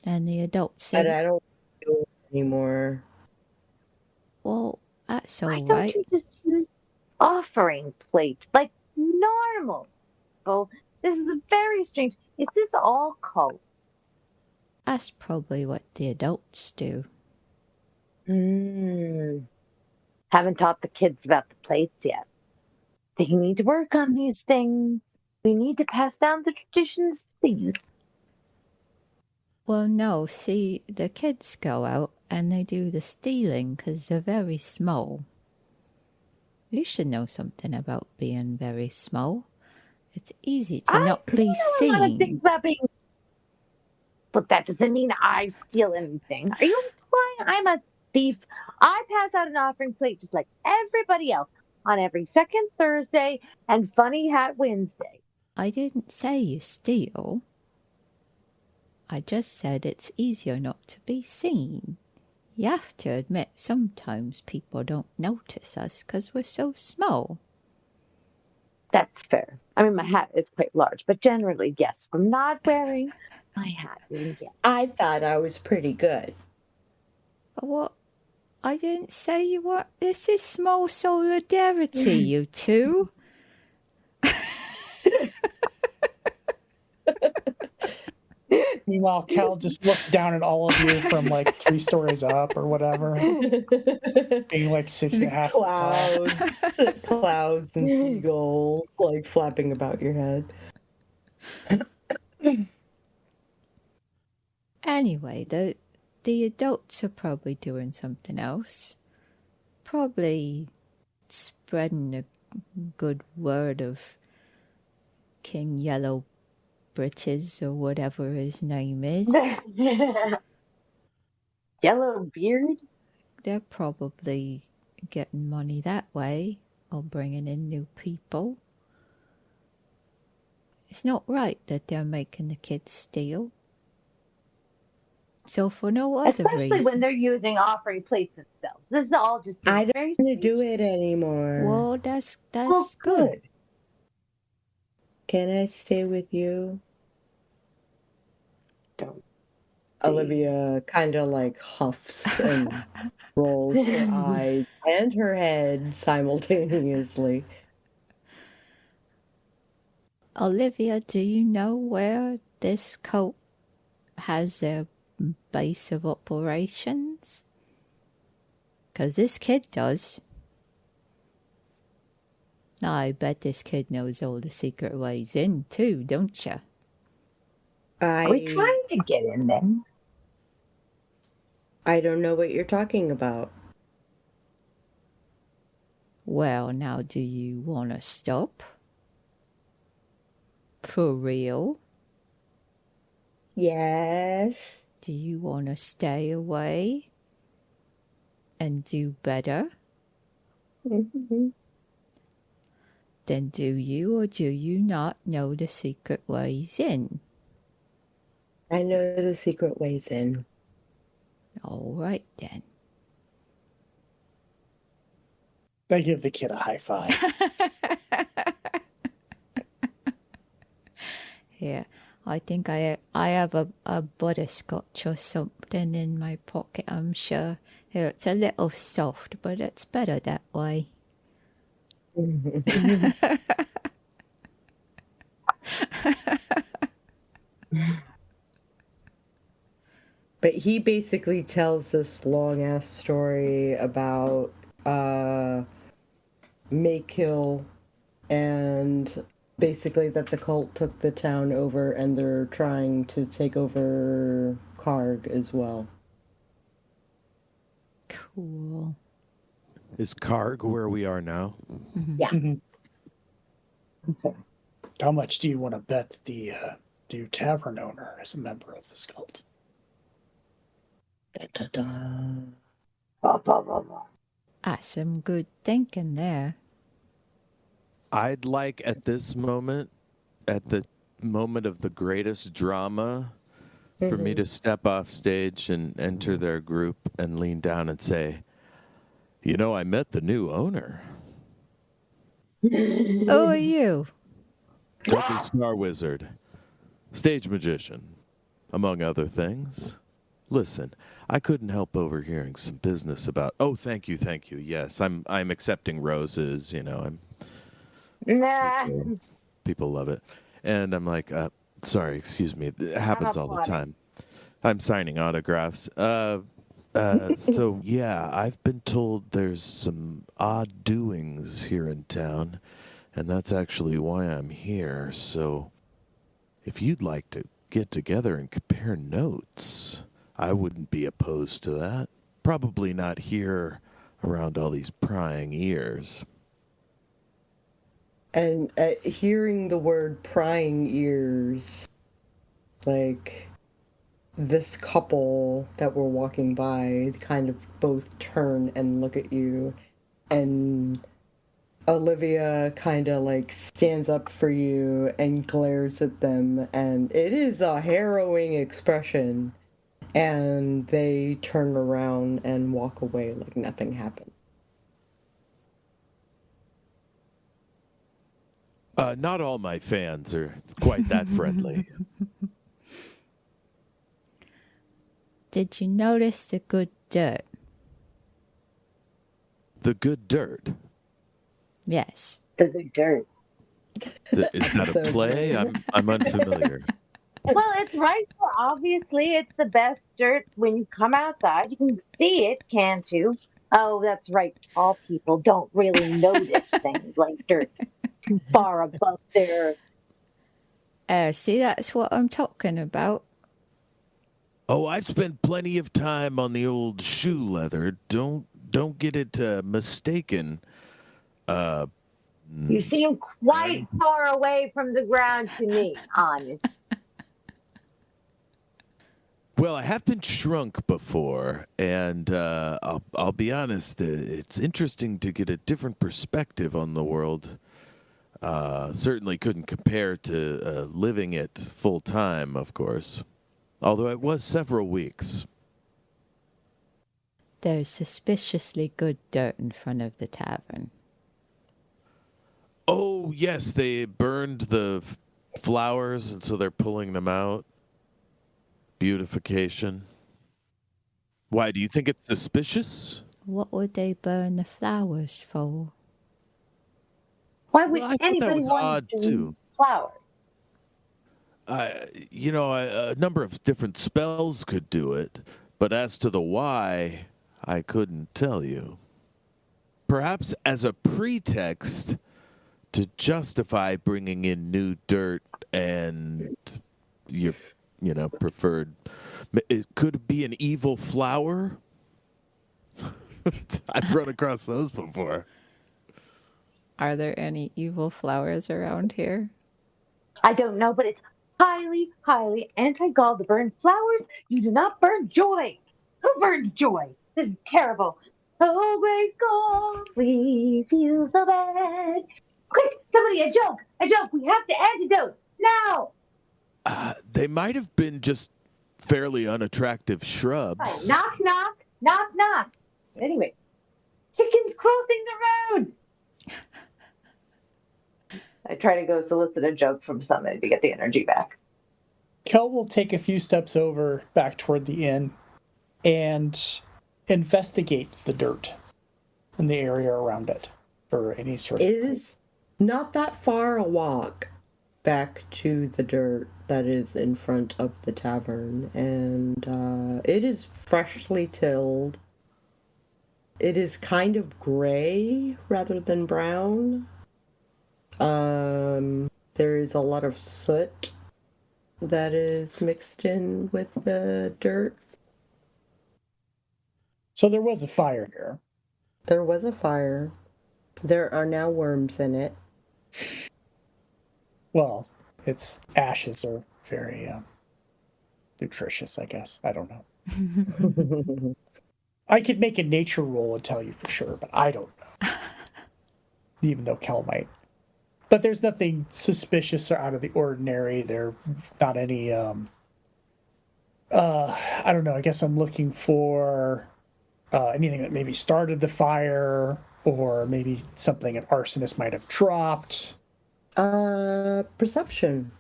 And the adults But say, I don't do it anymore. well, that's Why all don't right. you just use offering plates like normal? Oh, this is very strange. Is this all cult? That's probably what the adults do. Mm. Haven't taught the kids about the plates yet. They need to work on these things. We need to pass down the traditions to the youth. Well, no, see, the kids go out and they do the stealing because they're very small. You should know something about being very small. It's easy to not be know a lot of things seen. about being, but that doesn't mean I steal anything. Are you implying I'm a thief? I pass out an offering plate just like everybody else on every second Thursday and Funny Hat Wednesday. I didn't say you steal. I just said it's easier not to be seen. You have to admit sometimes people don't notice us because we're so small. That's fair. I mean, my hat is quite large, but generally, yes, from not wearing my hat, yes. I thought I was pretty good. What? I didn't say you were. This is small solidarity, you two. Meanwhile, Cal just looks down at all of you from like 3 stories up or whatever, being like 6.5 tall. Clouds and seagulls like flapping about your head. Anyway, the adults are probably doing something else. Probably spreading a good word of King Yellow Britches or whatever his name is. Yellow beard? They're probably getting money that way or bringing in new people. It's not right that they're making the kids steal. So for no other Especially reason. when they're using offering plates themselves. This is all just I don't very want to do it anymore. Well, that's well, good. Can I stay with you? Don't. Olivia kind of like huffs and rolls her eyes and her head simultaneously. Olivia, do you know where this cult has their base of operations? Because this kid does. I bet this kid knows all the secret ways in too, don't you? Are we trying to get in there? I don't know what you're talking about. Well, now do you want to stop? For real? Yes. Do you want to stay away and do better? Mm-hmm. Then do you or do you not know the secret ways in? I know the secret ways in. All right then. They give the kid a high five. Yeah, I think I have a butterscotch or something in my pocket, I'm sure. Here, it's a little soft, but it's better that way. But he basically tells this long-ass story about Maykill and basically that the cult took the town over and they're trying to take over Karg as well. Cool. Is Karg where we are now? Yeah. Okay. How much do you want to bet that the new tavern owner is a member of this cult? That's some good thinking there. I'd like at this moment, at the moment of the greatest drama, for me to step off stage and enter their group and lean down and say, you know, I met the new owner. Who are you? Dudley Star-Wizard, stage magician, among other things. Listen, I couldn't help overhearing some business about. Oh, thank you. Yes, I'm accepting roses. You know, Nah. people love it, and I'm like, sorry, excuse me. It happens all the time. I'm signing autographs. So yeah, I've been told there's some odd doings here in town, and that's actually why I'm here. So, if you'd like to get together and compare notes, I wouldn't be opposed to that. Probably not here around all these prying ears. And hearing the word prying ears, like this couple that were walking by kind of both turn and look at you, and Olivia kind of like stands up for you and glares at them, and it is a harrowing expression. And they turn around and walk away like nothing happened. Not all my fans are quite that friendly. Did you notice the good dirt? The good dirt. Yes. The good dirt. Is that a play? I'm unfamiliar. Well, it's right there. Obviously, it's the best dirt. When you come outside, you can see it, can't you? Oh, that's right. Tall people don't really notice things like dirt too far above their... See, that's what I'm talking about. Oh, I've spent plenty of time on the old shoe leather. Don't get it mistaken. You seem quite far away from the ground to me, honest. Well, I have been shrunk before, and I'll be honest, it's interesting to get a different perspective on the world. Certainly couldn't compare to living it full time, of course, although it was several weeks. There's suspiciously good dirt in front of the tavern. Oh, yes, they burned the flowers, and so they're pulling them out. Beautification. Why, do you think it's suspicious? What would they burn the flowers for? Why would Well, I thought that anybody was want odd, to too. flowers? A number of different spells could do it, but as to the why, I couldn't tell you. Perhaps as a pretext to justify bringing in new dirt and your, preferred. It could be an evil flower. I've run across those before. Are there any evil flowers around here? I don't know, but it's highly, highly anti-Gall to burn flowers. You do not burn joy. Who burns joy? This is terrible. Oh, great Gall, we feel so bad. Quick, somebody, a joke. We have the antidote now. They might have been just fairly unattractive shrubs. Fine. Knock, knock, knock, knock. Anyway, chickens crossing the road. I try to go solicit a joke from somebody to get the energy back. Kel will take a few steps over back toward the inn and investigate the dirt in the area around it for any sort of... It is not that far a walk back to the dirt that is in front of the tavern, and it is freshly tilled. It is kind of gray rather than brown. There is a lot of soot that is mixed in with the dirt. So there was a fire here. There was a fire. There are now worms in it. Well, its ashes are very nutritious, I guess. I don't know. I could make a nature roll and tell you for sure, but I don't know. Even though Kel might. But there's nothing suspicious or out of the ordinary. There are not any, I don't know, I guess I'm looking for anything that maybe started the fire, or maybe something an arsonist might have dropped. Perception.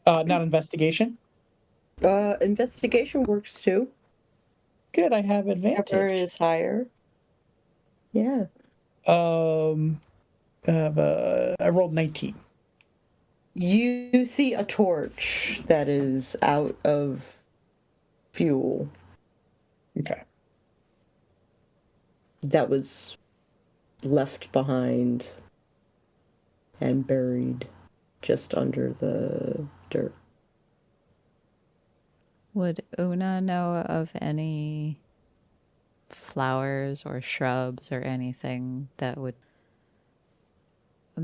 Not investigation? Investigation works too. Good, I have Whichever advantage. is higher. Yeah. I rolled 19. You see a torch that is out of fuel Okay. that was left behind and buried just under the dirt. Would Una know of any flowers or shrubs or anything that would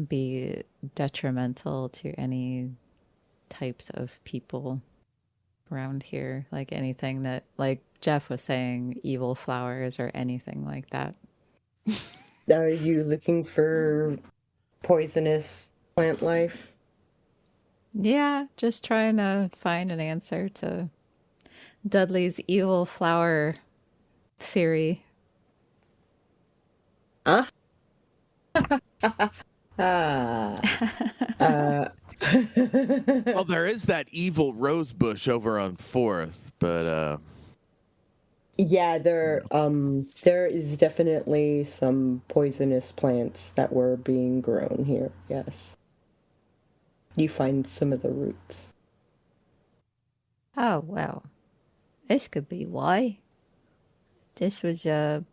be detrimental to any types of people around here? Like anything that, like Jeff was saying, evil flowers or anything like that? Are you looking for poisonous plant life? Yeah, just trying to find an answer to Dudley's evil flower theory. Ah. Well, there is that evil rose bush over on 4th, but Yeah, there is definitely some poisonous plants that were being grown here. Yes. You find some of the roots. Oh, well. This could be why. This was a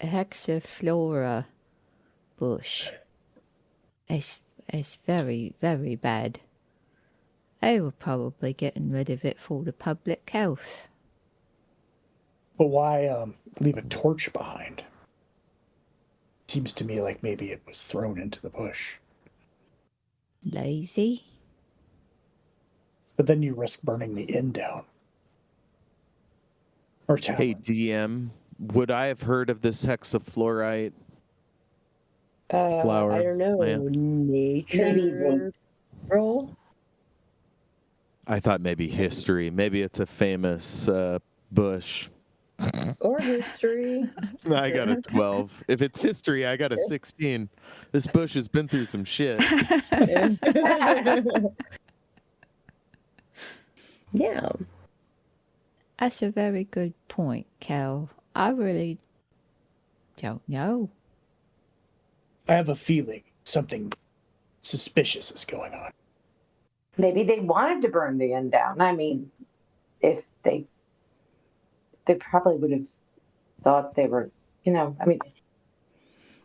hexaflora bush. It's very, very bad. They were probably getting rid of it for the public health. But why leave a torch behind? Seems to me like maybe it was thrown into the bush. Lazy? But then you risk burning the inn down. Or town. hey, DM, would I have heard of this hexafluorite flower? I don't know. plant? Nature roll? I thought maybe history. Maybe it's a famous bush. Or history. I got a 12. If it's history, I got a 16. This bush has been through some shit. Yeah. That's a very good point, Cal. I really don't know. I have a feeling something suspicious is going on. Maybe they wanted to burn the inn down. I mean, if they probably would have thought they were, I mean.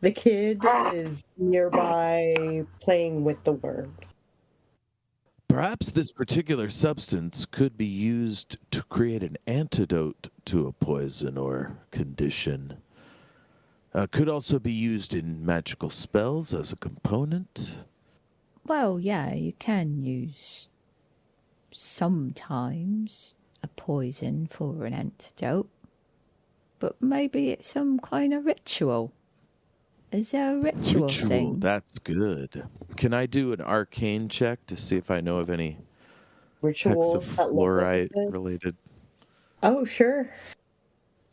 The kid is nearby playing with the worms. Perhaps this particular substance could be used to create an antidote to a poison or condition. Could also be used in magical spells as a component. Well, yeah, you can use sometimes a poison for an antidote. But maybe it's some kind of ritual. Is there a ritual thing? That's good. Can I do an arcane check to see if I know of any Rituals that look like hexafluorite this? related? Oh, sure.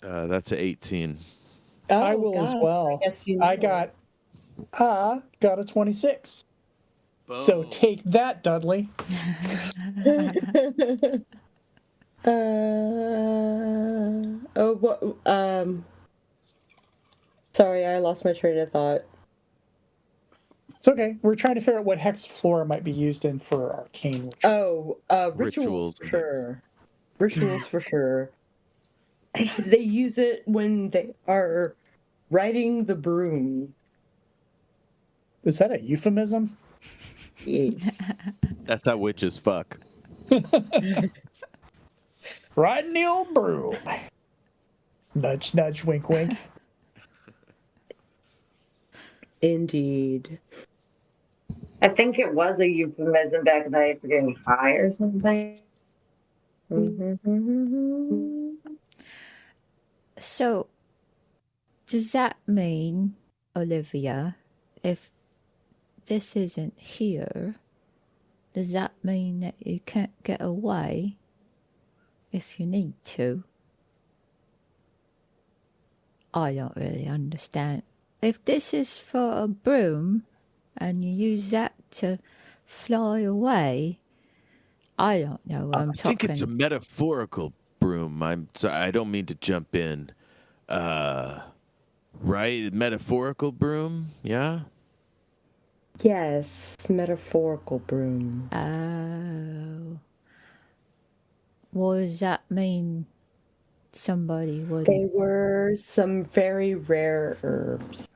That's an 18. Oh, I will as well. I guess you I know. got a 26. So take that, Dudley. Sorry, I lost my train of thought. It's okay. We're trying to figure out what hex flora might be used in for arcane rituals. Rituals for sure. Rituals for sure. They use it when they are riding the broom. Is that a euphemism? Yes. That's how witches fuck. Riding the old broom. Nudge, nudge, wink, wink. Indeed. I think it was a euphemism back in the day for getting high or something. So, does that mean, Olivia, if this isn't here, does that mean that you can't get away if you need to? I don't really understand. If this is for a broom and you use that to fly away, I don't know what I'm talking. I think it's a metaphorical broom. I'm sorry, I don't mean to jump in. Right? Metaphorical broom? Yeah? Yes, metaphorical broom. Oh. What does that mean? Somebody would. They were some very rare herbs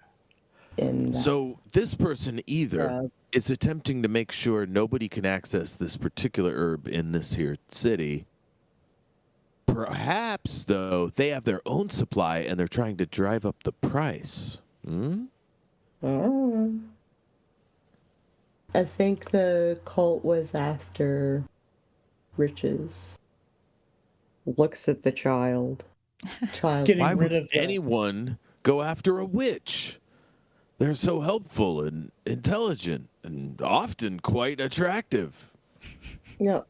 in that. So this person either is attempting to make sure nobody can access this particular herb in this here city. Perhaps, though, they have their own supply and they're trying to drive up the price. I think the cult was after riches. Looks at the child. Why would anyone go after a witch? They're so helpful and intelligent and often quite attractive. No,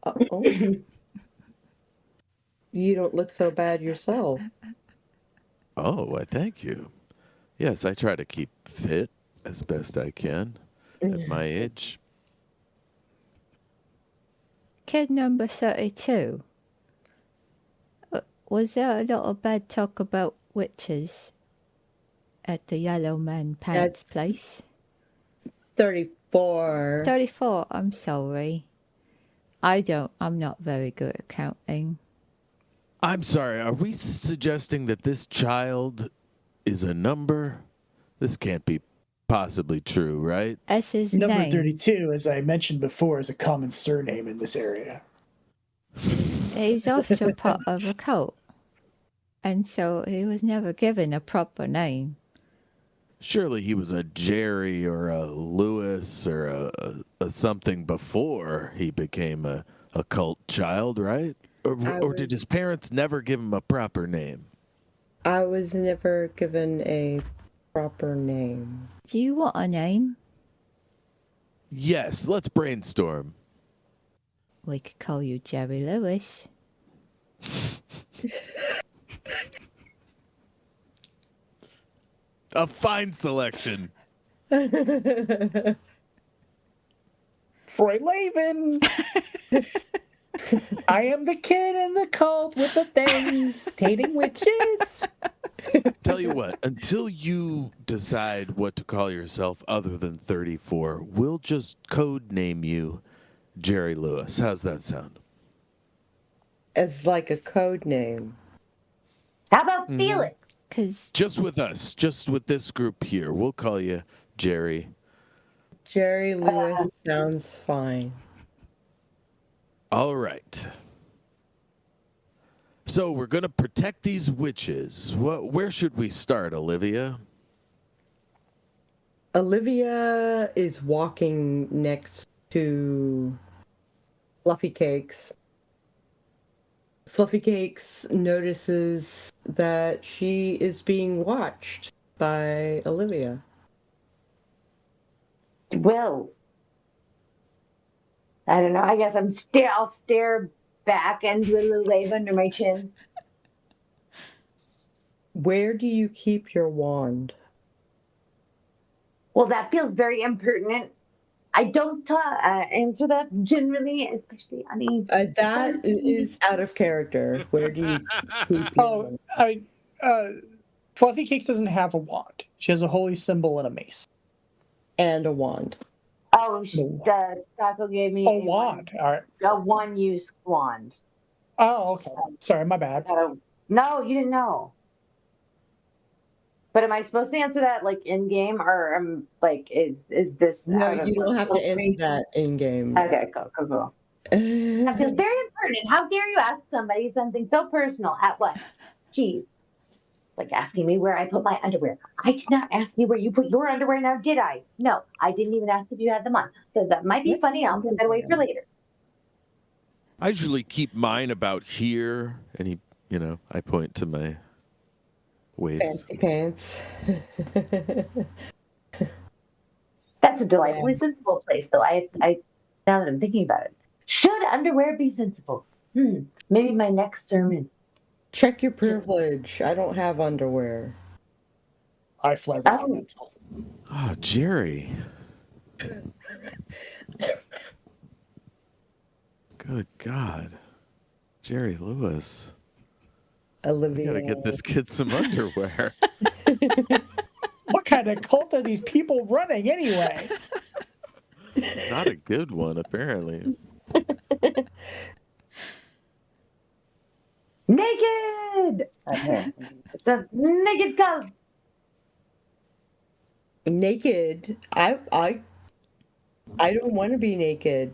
you don't look so bad yourself. Oh, why, thank you. Yes, I try to keep fit as best I can at my age. Kid number 32. Was there a lot of bad talk about witches at the Yellow Man Pants place? 34. 34, I'm sorry. I'm not very good at counting. I'm sorry, are we suggesting that this child is a number? This can't be possibly true, right? That's his Number name. 32, as I mentioned before, is a common surname in this area. He's also part of a cult. And so he was never given a proper name. Surely he was a Jerry or a Lewis or a something before he became a cult child, right? Or did his parents never give him a proper name? I was never given a proper name. Do you want a name? Yes, let's brainstorm. We could call you Jerry Lewis. A fine selection. Froylaven! I am the kid in the cult with the things, hating witches. Tell you what, until you decide what to call yourself other than 34, we'll just code name you Jerry Lewis. How's that sound? As like a code name. How about Felix? Just with us, just with this group here. We'll call you Jerry. Jerry Lewis sounds fine. All right. So we're going to protect these witches. Where should we start, Olivia? Olivia is walking next to Fluffycakes. Fluffycakes notices that she is being watched by Olivia. Well, I don't know. I guess I'll stare back and do a little wave under my chin. Where do you keep your wand? Well, that feels very impertinent. I don't answer that generally, especially on a That is out of character. Where do you keep your Fluffycakes doesn't have a wand. She has a holy symbol and a mace. and a wand? Oh, Sako gave me a wand. All right. A one-use wand. Oh, okay. Sorry, my bad. No, you didn't know. But am I supposed to answer that like in game, or like is this? No, you don't have to answer that in game. Okay, cool. That feels very impertinent. How dare you ask somebody something so personal at what? Jeez. Like asking me where I put my underwear. I did not ask you where you put your underwear now, did I? No, I didn't even ask if you had them on. So that might be funny. I'll put that away for later. I usually keep mine about here, and I point to my waist. Fancy pants. That's a delightfully sensible place, though. I now that I'm thinking about it, should underwear be sensible? Maybe my next sermon. Check your privilege. I don't have underwear. I fly regimental. Oh, Jerry. Good God. Jerry Lewis. Olivia. We gotta get this kid some underwear. What kind of cult are these people running anyway? Not a good one, apparently. Naked! It's a naked cult. Naked? I don't want to be naked.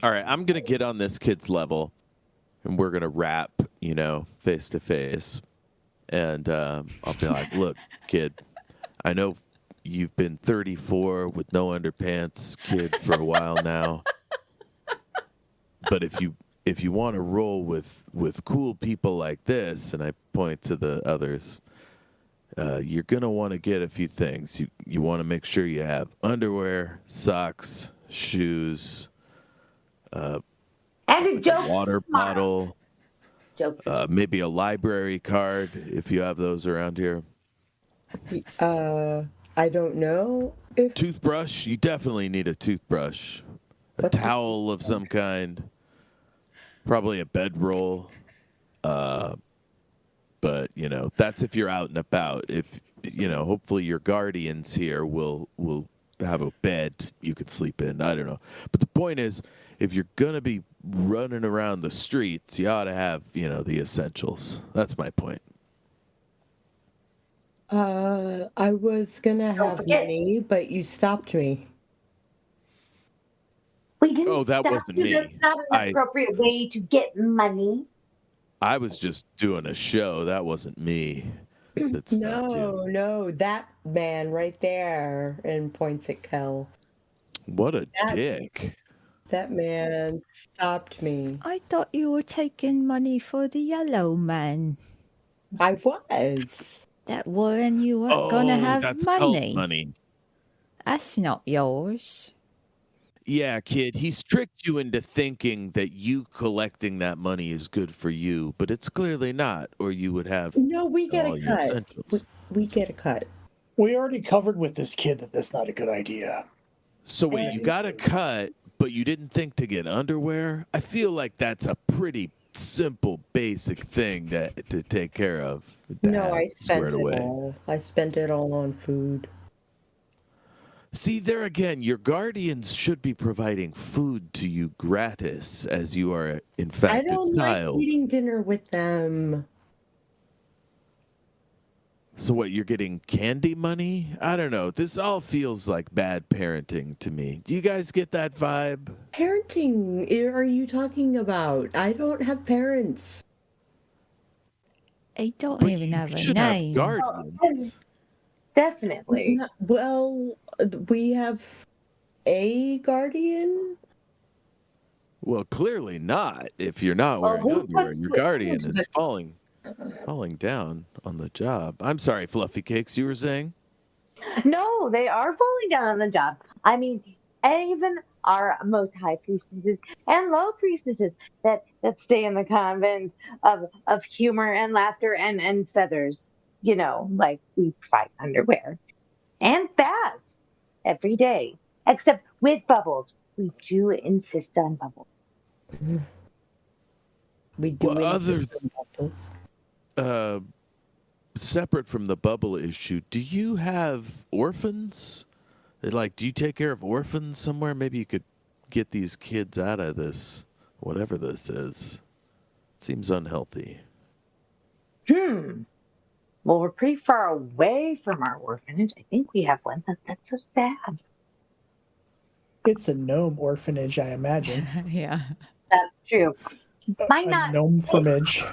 All right, I'm gonna get on this kid's level, and we're gonna rap, face to face, and I'll be like, "Look, kid, I know you've been 34 with no underpants, kid, for a while now, but if you want to roll with cool people like this," and I point to the others, you're gonna want to get a few things. You want to make sure you have underwear, socks, shoes. And a joke. Water bottle. Joke. Maybe a library card if you have those around here. I don't know if Toothbrush. You definitely need a toothbrush. A towel of some kind. Probably a bedroll. But that's if you're out and about. If hopefully your guardians here will have a bed you could sleep in. I don't know. But the point is, if you're gonna be running around the streets, you ought to have, the essentials. That's my point. I was gonna have money, but you stopped me. We didn't. Oh, that stop wasn't you. me. That's not an appropriate way to get money. I was just doing a show. That wasn't me. That stopped you. No, that man right there, and points at Kel. What a dick. That man stopped me. I thought you were taking money for the yellow man. I was. That when you weren't gonna have that's money. cult money. That's not yours. Yeah, kid, he's tricked you into thinking that you collecting that money is good for you, but it's clearly not, or you would have No, we get all a your cut. essentials. We get a cut. We already covered with this kid that that's not a good idea. So wait, you got a cut, but you didn't think to get underwear? I feel like that's a pretty simple, basic thing to take care of. No, I spent it all. I spent it all on food. See, there again, your guardians should be providing food to you gratis, as you are, in fact, I don't a like child. eating dinner with them. So what, you're getting candy money? I don't know. This all feels like bad parenting to me. Do you guys get that vibe? Parenting are you talking about? I don't have parents. I don't But even you have a should name. have guardians. Definitely. Well, we have a guardian. Well, clearly not. If you're not Well, wearing who underwear, puts your food guardian into is the- falling down on the job. I'm sorry, Fluffycakes, you were saying? No, they are falling down on the job. I mean, even our most high priestesses and low priestesses that stay in the convent of humor and laughter and feathers. Like we provide underwear and baths every day except with bubbles. We do insist on bubbles. We do Well, bubbles. Separate from the bubble issue, do you have orphans? Like, do you take care of orphans somewhere? Maybe you could get these kids out of this, whatever this is. Seems unhealthy. Well, we're pretty far away from our orphanage. I think we have one. That's so sad. It's a gnome orphanage, I imagine. Yeah. That's true. Might A not. gnome-formage.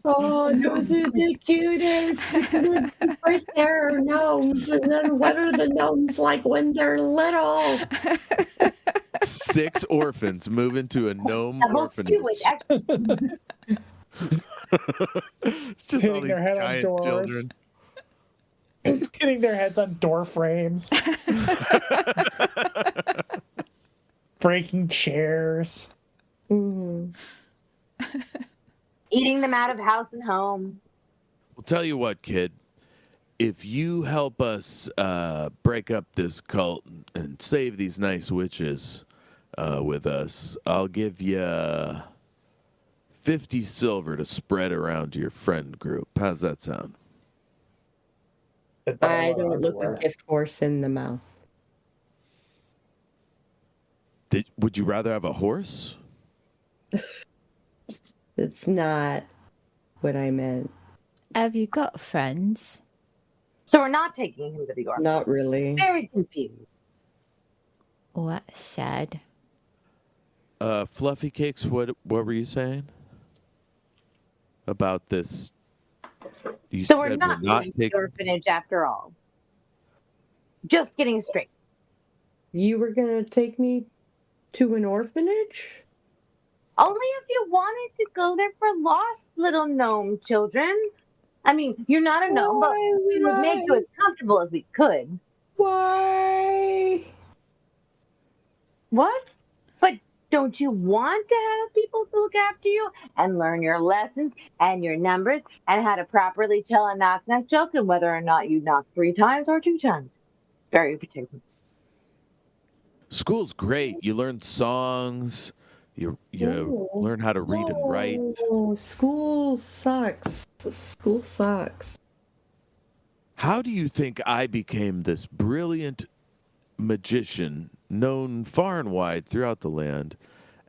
Oh, those are the cutest. First there are gnomes, and then what are the gnomes like when they're little? 6 orphans move into a gnome Double orphanage. Q, which actually, It's just all Hitting these their head on giant doors. children. Hitting their heads on door frames. Breaking chairs. Mm. eating them out of house and home. Well, tell you what, kid. If you help us break up this cult and save these nice witches with us, I'll give you 50 silver to spread around to your friend group. How's that sound? I don't look a gift horse in the mouth. Would you rather have a horse? It's not what I meant. Have you got friends? So we're not taking him to the orphanage. Not really. Very confused. Oh, that's sad. Fluffycakes, what were you saying about this? You So said we're not going to the orphanage after all. Just getting straight. You were going to take me to an orphanage? Only if you wanted to go there for lost little gnome children. I mean, you're not a gnome, but we would make you as comfortable as we could. Why? What? But don't you want to have people to look after you and learn your lessons and your numbers and how to properly tell a knock-knock joke and whether or not you knock 3 times or 2 times? Very particular. School's great. You learn songs. You learn how to read and write. Oh, school sucks. School sucks. How do you think I became this brilliant magician known far and wide throughout the land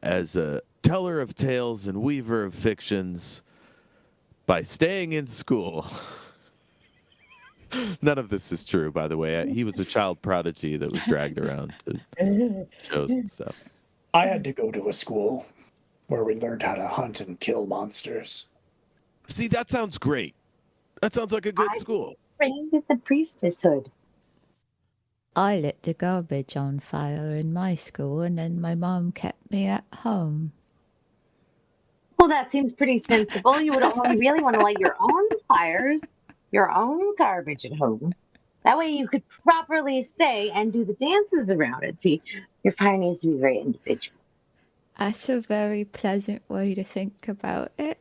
as a teller of tales and weaver of fictions by staying in school? None of this is true, by the way. He was a child prodigy that was dragged around to shows and stuff. I had to go to a school where we learned how to hunt and kill monsters. See, that sounds great. That sounds like a good school. Trained with the priestesshood. I lit the garbage on fire in my school, and then my mom kept me at home. Well, that seems pretty sensible. You would only really want to light your own fires, your own garbage at home. That way you could properly say and do the dances around it. See, your fire needs to be very individual. That's a very pleasant way to think about it.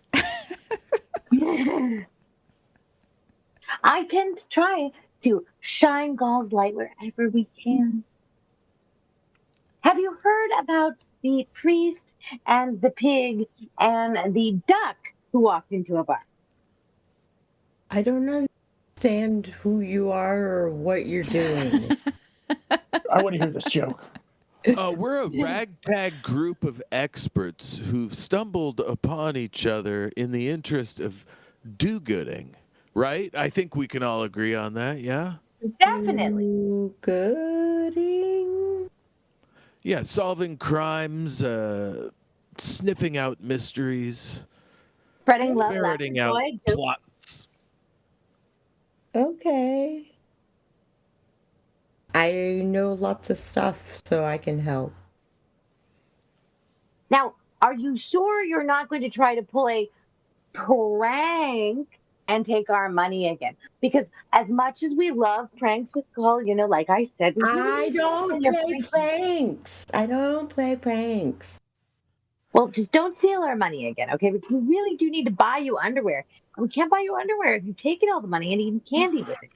I tend to try to shine Gall's light wherever we can. Have you heard about the priest and the pig and the duck who walked into a bar? I don't understand who you are or what you're doing. I want to hear this joke. We're a ragtag group of experts who've stumbled upon each other in the interest of do-gooding, right? I think we can all agree on that, yeah? Definitely. Gooding? Yeah, solving crimes, sniffing out mysteries, Spreading love, ferreting laughter, out joy, just plots. Okay. I know lots of stuff, so I can help. Now, are you sure you're not going to try to pull a prank and take our money again? Because as much as we love pranks with Gall, like I said, I don't play pranks. I don't play pranks. Well, just don't steal our money again, okay? But we really do need to buy you underwear. And we can't buy you underwear if you've taken all the money and eaten candy with it.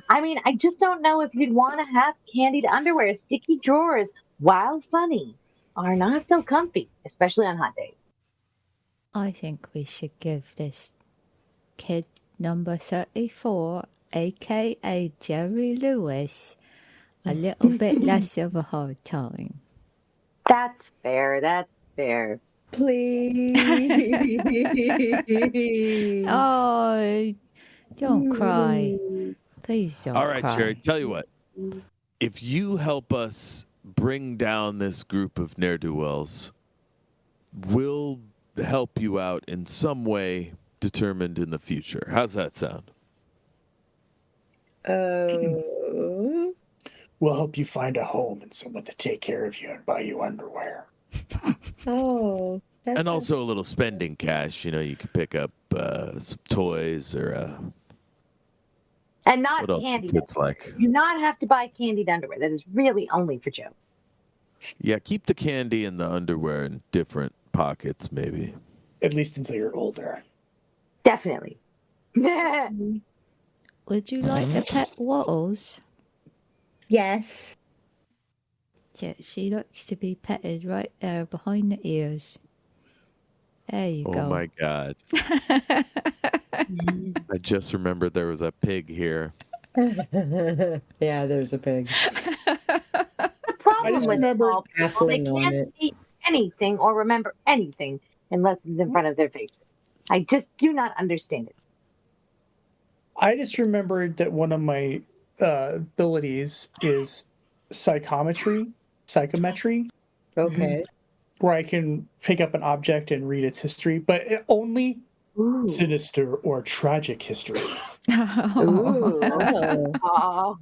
I mean, I just don't know if you'd want to have candied underwear. Sticky drawers, while funny, are not so comfy, especially on hot days. I think we should give this kid number 34, aka Jerry Lewis, a little bit less of a hard time. That's fair. That's fair. Please. Oh, don't cry. Please don't All right, cry. Cherry, tell you what. If you help us bring down this group of ne'er-do-wells, we'll help you out in some way determined in the future. How's that sound? We'll help you find a home and someone to take care of you and buy you underwear. Oh. And also a little spending cash. You know, you could pick up some toys or And not what else candied kids underwear. like. You do not have to buy candied underwear. That is really only for Joe. Yeah, keep the candy and the underwear in different pockets, maybe. At least until you're older. Definitely. Would you like to pet Waddles? Yes. Yeah, she likes to be petted right there behind the ears. There you go. Oh my God. I just remembered there was a pig here. Yeah, there's a pig. The problem just with remember small people, they halfling on can't it. see anything or remember anything unless it's in front of their faces. I just do not understand it. I just remembered that one of my abilities is psychometry, Okay. where I can pick up an object and read its history, but only Ooh. sinister or tragic histories. Ooh. Oh. Aw.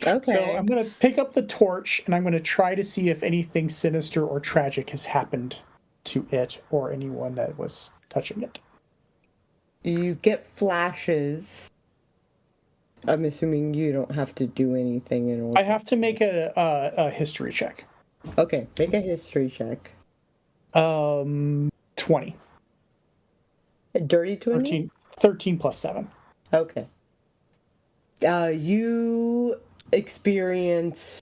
Okay. So I'm going to pick up the torch and I'm going to try to see if anything sinister or tragic has happened to it or anyone that was touching it. You get flashes. I'm assuming you don't have to do anything in order. I have to make a history check. Okay, make a history check. 20. A dirty 20? 13 plus 7. Okay. You experience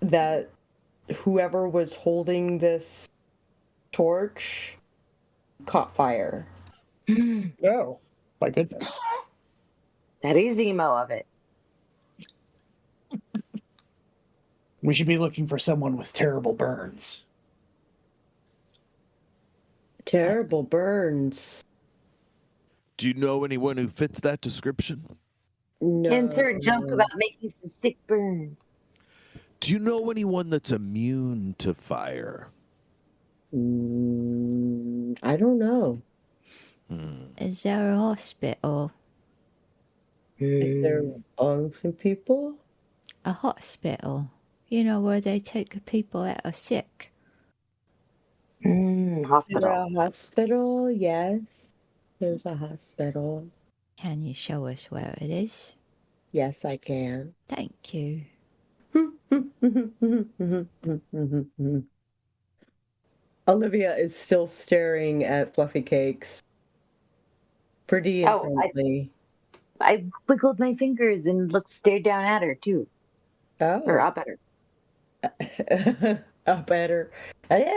that whoever was holding this torch caught fire. Oh, my goodness. That is emo of it. We should be looking for someone with terrible burns. Terrible burns. Do you know anyone who fits that description? No. Insert joke about making some sick burns. Do you know anyone that's immune to fire? I don't know. Is there a hospital? Is there some people? A hospital? You know, where they take people that are sick. Is there Hospital. a hospital? Yes. There's a hospital. Can you show us where it is? Yes, I can. Thank you. Olivia is still staring at Fluffycakes pretty Oh, intently. I wiggled my fingers and stared down at her too. Or Oh. up at her. Up at her. And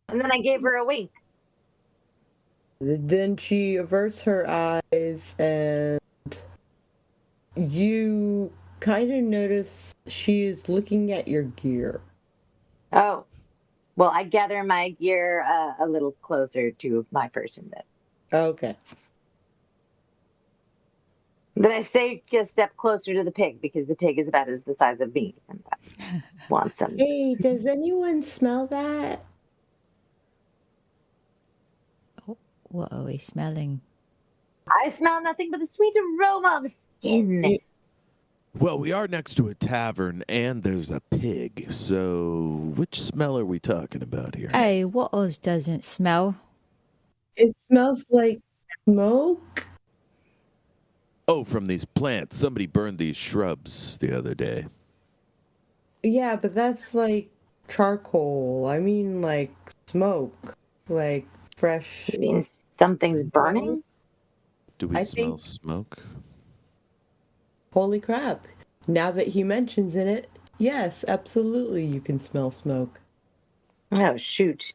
then I gave her a wink. Then she averts her eyes and you kind of notice she is looking at your gear. Oh. Well, I gather my gear a little closer to my person then. Okay. Then I say a step closer to the pig because the pig is about as the size of me. And I want some. Hey, does anyone smell that? What are we smelling? I smell nothing but the sweet aroma of skin. Well, we are next to a tavern and there's a pig. So which smell are we talking about here? Hey, Waddles doesn't smell. It smells like smoke. Oh, from these plants. Somebody burned these shrubs the other day. Yeah, but that's like charcoal. I mean like smoke. Like fresh. You mean something's burning? Do we I smell think- smoke? Holy crap. Now that he mentions it, yes, absolutely you can smell smoke. Oh, shoot.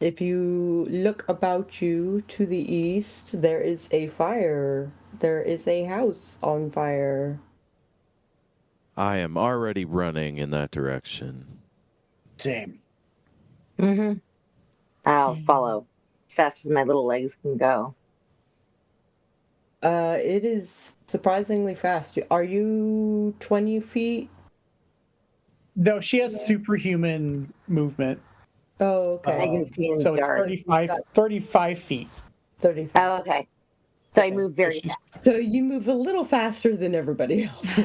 If you look about you to the east, there is a fire. There is a house on fire. I am already running in that direction. Same. Mm-hmm. I'll Same. follow as fast as my little legs can go. It is surprisingly fast. Are you 20 feet? No, she has superhuman movement. Oh, okay. I can see in So the it's dark. 35 feet. 30 feet. Oh, okay. So I Okay, move very so she's- fast. So you move a little faster than everybody else.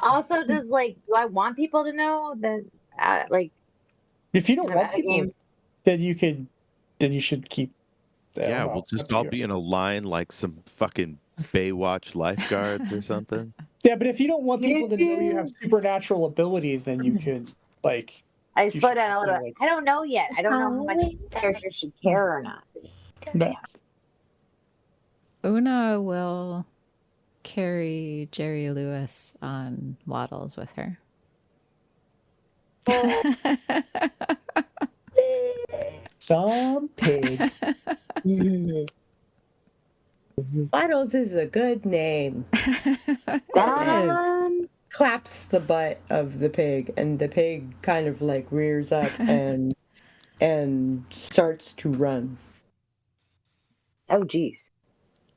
Also, do I want people to know that, If you don't kind of want at a people, game? then you should keep. Yeah, well, we'll just up to all you. be in a line like some fucking Baywatch lifeguards or something. Yeah, but if you don't want people to know you have supernatural abilities, then you could like. I You slow should down a little. like- I don't know yet. I don't know how much characters should care or not. No. Una will carry Jerry Lewis on Waddles with her. Some pig. Waddles is a good name. Dun. Claps the butt of the pig, and the pig kind of like rears up and starts to run. Oh, geez.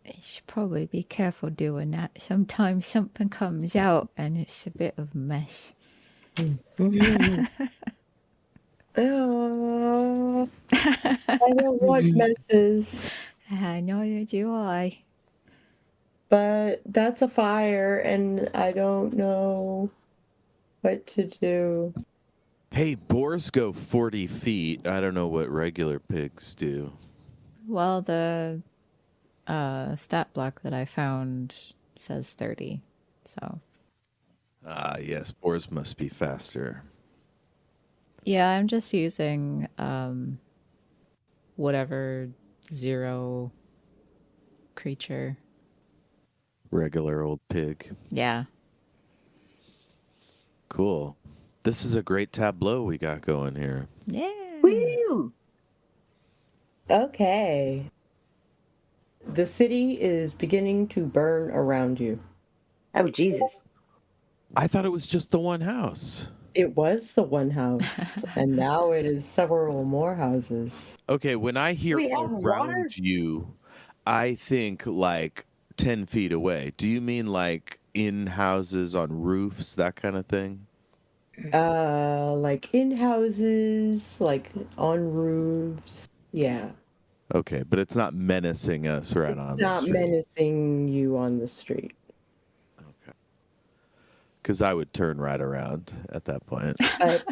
You should probably be careful doing that. Sometimes something comes out and it's a bit of a mess. Oh, I don't want messes. Neither do I. But that's a fire, and I don't know what to do. Hey, boars go 40 feet. I don't know what regular pigs do. Well, the stat block that I found says 30. So, Ah, yes, boars must be faster. yeah, I'm just using whatever 0 creature. Regular old pig. Yeah. Cool. This is a great tableau we got going here. Yeah. Woo! Okay. The city is beginning to burn around you. Oh, Jesus. I thought it was just the one house. It was the one house, and now it is several more houses. Okay, when I hear We have around water? you, I think like 10 feet away. Do you mean like in houses, on roofs, that kind of thing? Like in houses, like on roofs. Yeah. Okay, but it's not menacing us right on the Not street. menacing you on the street. Okay. Because I would turn right around at that point.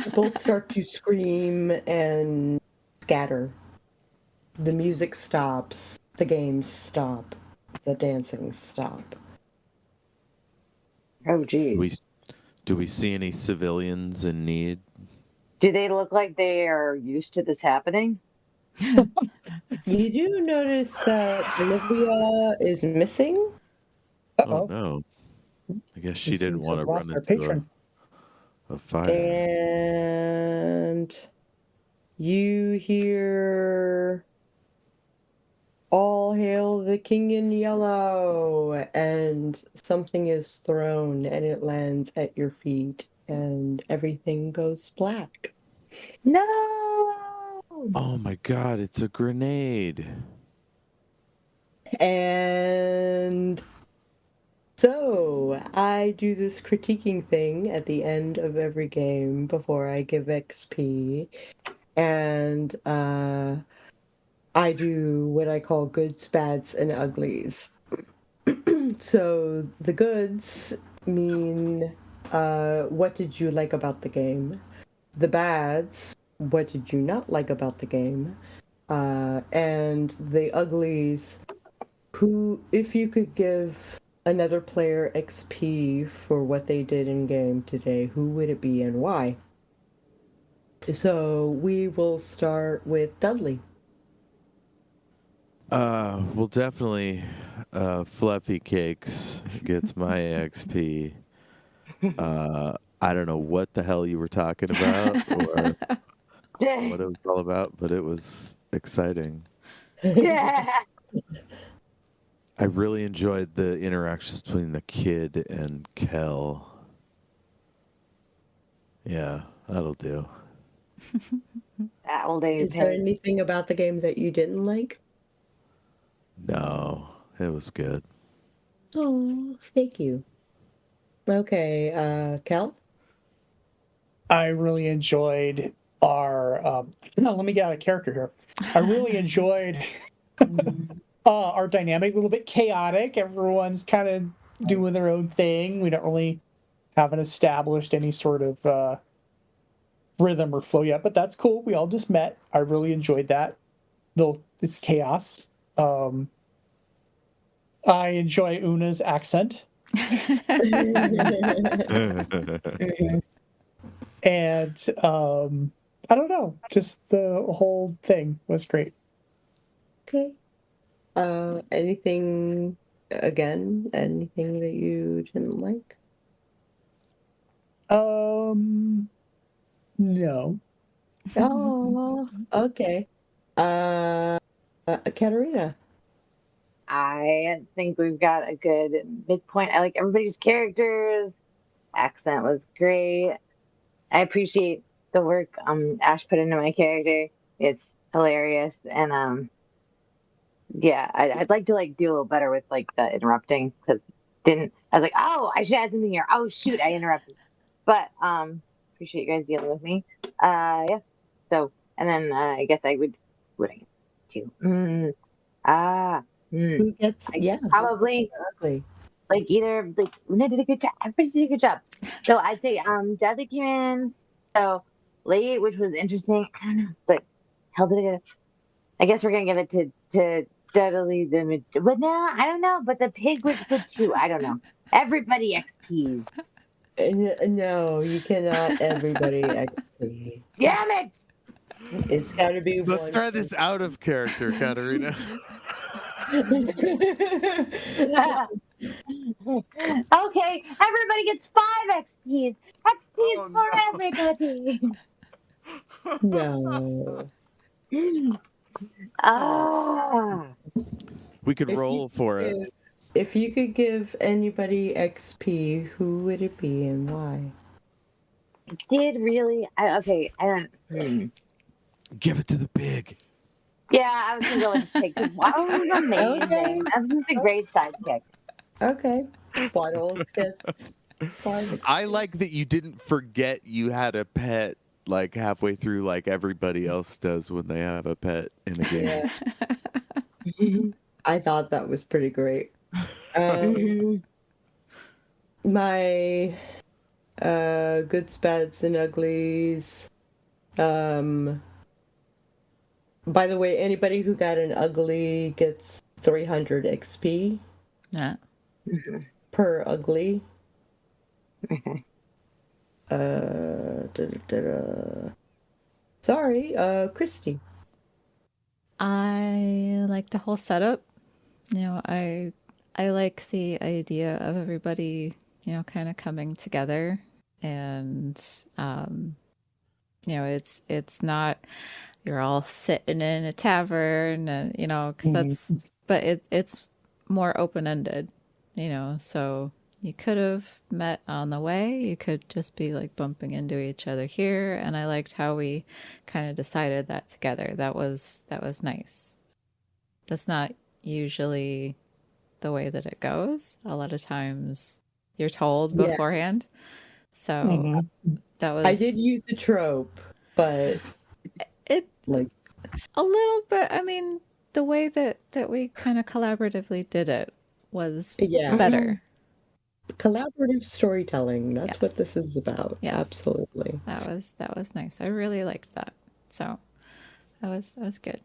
People start to scream and scatter. The music stops. The games stop. The dancing stop. Oh, geez. Do we see any civilians in need? Do they look like they are used to this happening? You do notice that Olivia is missing. Oh Uh-oh. no. I guess she We didn't seem to want to have run lost our into patron. a fire. And you hear "All hail the king in yellow," and something is thrown and it lands at your feet and everything goes black. No! Oh my god, it's a grenade. And so I do this critiquing thing at the end of every game before I give XP. And I do what I call goods, bads, and uglies. So the goods mean what did you like about the game? The bads, what did you not like about the game? And the uglies, who, if you could give another player XP for what they did in game today, who would it be and why? So we will start with Dudley. Well, definitely, Fluffycakes gets my XP. I don't know what the hell you were talking about or what it was all about, but it was exciting. I really enjoyed the interactions between the kid and Kel. Yeah, that'll do. That old day. Is there anything about the games that you didn't like? No, it was good. Oh, thank you. Okay, Kel? I really enjoyed our. No, let me get out of character here. I really enjoyed our dynamic, a little bit chaotic. Everyone's kind of doing their own thing. We don't really haven't established any sort of rhythm or flow yet, but that's cool. We all just met. I really enjoyed that. Though it's chaos. I enjoy Una's accent. And I don't know, just the whole thing was great. Okay. Anything that you didn't like? No. Oh, okay. Katarina. I think we've got a good midpoint. I like everybody's characters. Accent was great. I appreciate the work Ash put into my character. It's hilarious, and yeah, I'd like to like do a little better with like the interrupting because I was like, oh, I should add something here. Oh shoot, I interrupted. But appreciate you guys dealing with me. Yeah. So and then I guess I would I get to Who gets? probably Exactly. like either like Una did a good job. Everybody did a good job. So I'd say Dudley came in so late, which was interesting. I don't know, but hell did it. I guess we're gonna give it to Dudley but no, I don't know. But the pig was good too. I don't know. Everybody XP. No, you cannot. Everybody XP. Damn it! It's got to be. Let's try this out of character, Katarina. Okay, everybody gets 5 XPs. XPs for everybody. No. We could roll for it. If you could give anybody XP, who would it be and why? Did really? Okay, I don't. Give it to the pig. Yeah, I was gonna go with the pig. Waddles was amazing. Okay. That's just a great sidekick. Okay. Waddles gets 5. I like that you didn't forget you had a pet like halfway through like everybody else does when they have a pet in a game. Yeah. I thought that was pretty great. My goods, bads, and uglies. By the way, anybody who got an ugly gets 300 XP. Yeah. Per ugly. Okay. Sorry, Kristy. I like the whole setup. You know, I like the idea of everybody, you know, kind of coming together, and you know, it's not you're all sitting in a tavern, you know, because but it's more open ended, you know, so you could have met on the way. You could just be like bumping into each other here, and I liked how we kind of decided that together. That was nice. That's not usually the way that it goes. A lot of times you're told beforehand. So that was. I did use the trope, but it like a little bit. I mean, the way that we kind of collaboratively did it was better. Collaborative storytelling. That's what this is about. Yes. Absolutely. That was nice. I really liked that. So that was good.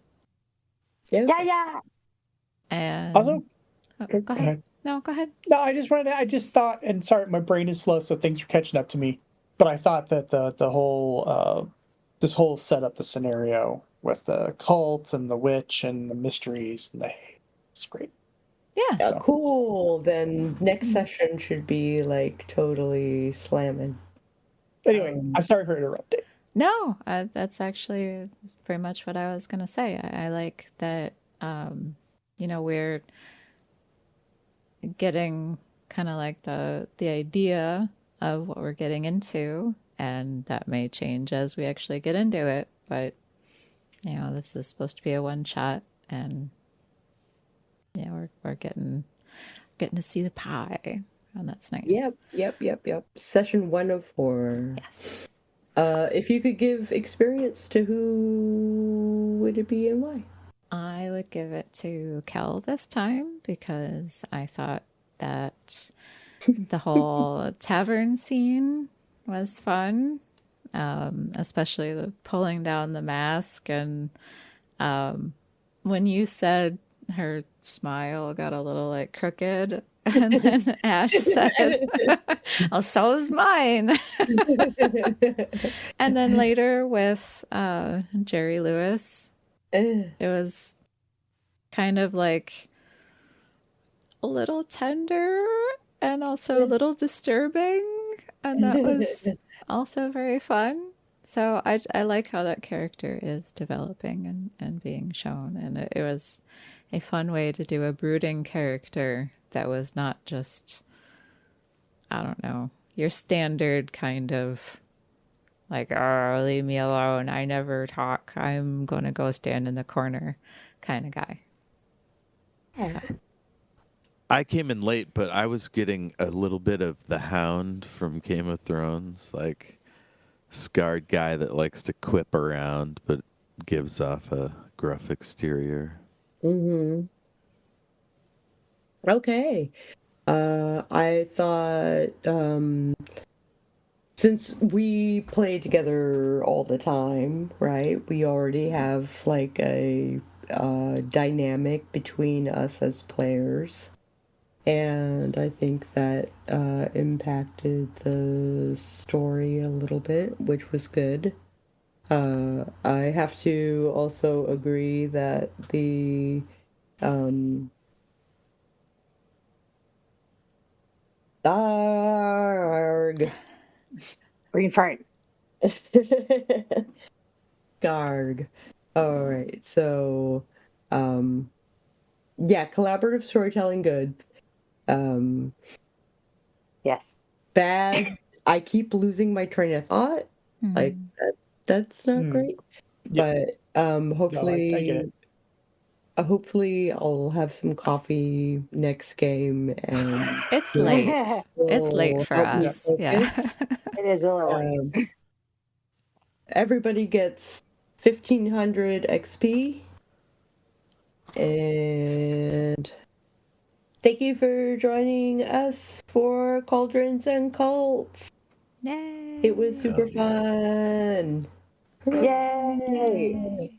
Yeah. And Also, go ahead. No, go ahead. No, I just thought, and sorry, my brain is slow, so things are catching up to me. But I thought that the whole this whole setup, the scenario with the cult and the witch and the mysteries and it's great. Yeah. Cool. Then next session should be like totally slamming. Anyway, I'm sorry for interrupting. No, that's actually pretty much what I was going to say. I like that, we're getting kind of like the idea of what we're getting into, and that may change as we actually get into it. But, this is supposed to be a one shot, and we're getting to see the pie, and that's nice. Yep. Session 1 of 4. Yes. If you could give experience to who would it be and why? I would give it to Kel this time because I thought that the whole tavern scene was fun, especially the pulling down the mask. And when you said her smile got a little like crooked, and then Ash said, "Oh, so is mine." And then later with Jerry Lewis, it was kind of like a little tender and also a little disturbing, and that was also very fun. So I like how that character is developing and being shown, and it was a fun way to do a brooding character that was not just, I don't know, your standard kind of like, oh, leave me alone, I never talk, I'm going to go stand in the corner kind of guy. So. I came in late, but I was getting a little bit of the Hound from Game of Thrones, like scarred guy that likes to quip around but gives off a gruff exterior. Mm-hmm. Okay. I thought, since we play together all the time, right, we already have like a dynamic between us as players. And I think that impacted the story a little bit, which was good. I have to also agree that the Garg. Green fart. Garg. All right. So, yeah, collaborative storytelling, good. Yes. Bad. I keep losing my train of thought. Like that's not great. Yeah. But hopefully, No, I get it. Hopefully I'll have some coffee next game and It's late. It's late will for help me us. Yeah. focus. It is a little late. Everybody gets 1500 XP. And thank you for joining us for Cauldrons and Cults. Yay. It was super fun. Yay!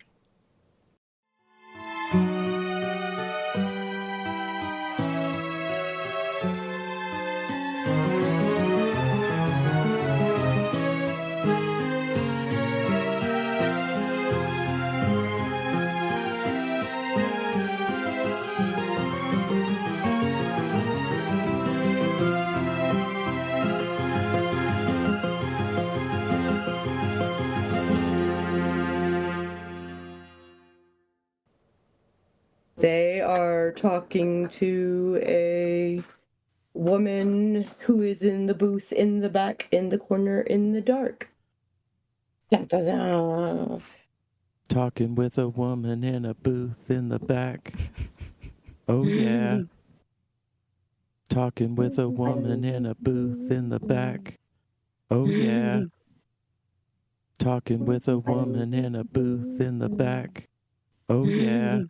They are talking to a woman who is in the booth in the back, in the corner, in the dark. Dun, dun, dun. Talking with a woman in a booth in the back. Oh, yeah. Talking with a woman in a booth in the back. Oh, yeah. Talking with a woman in a booth in the back. Oh, yeah.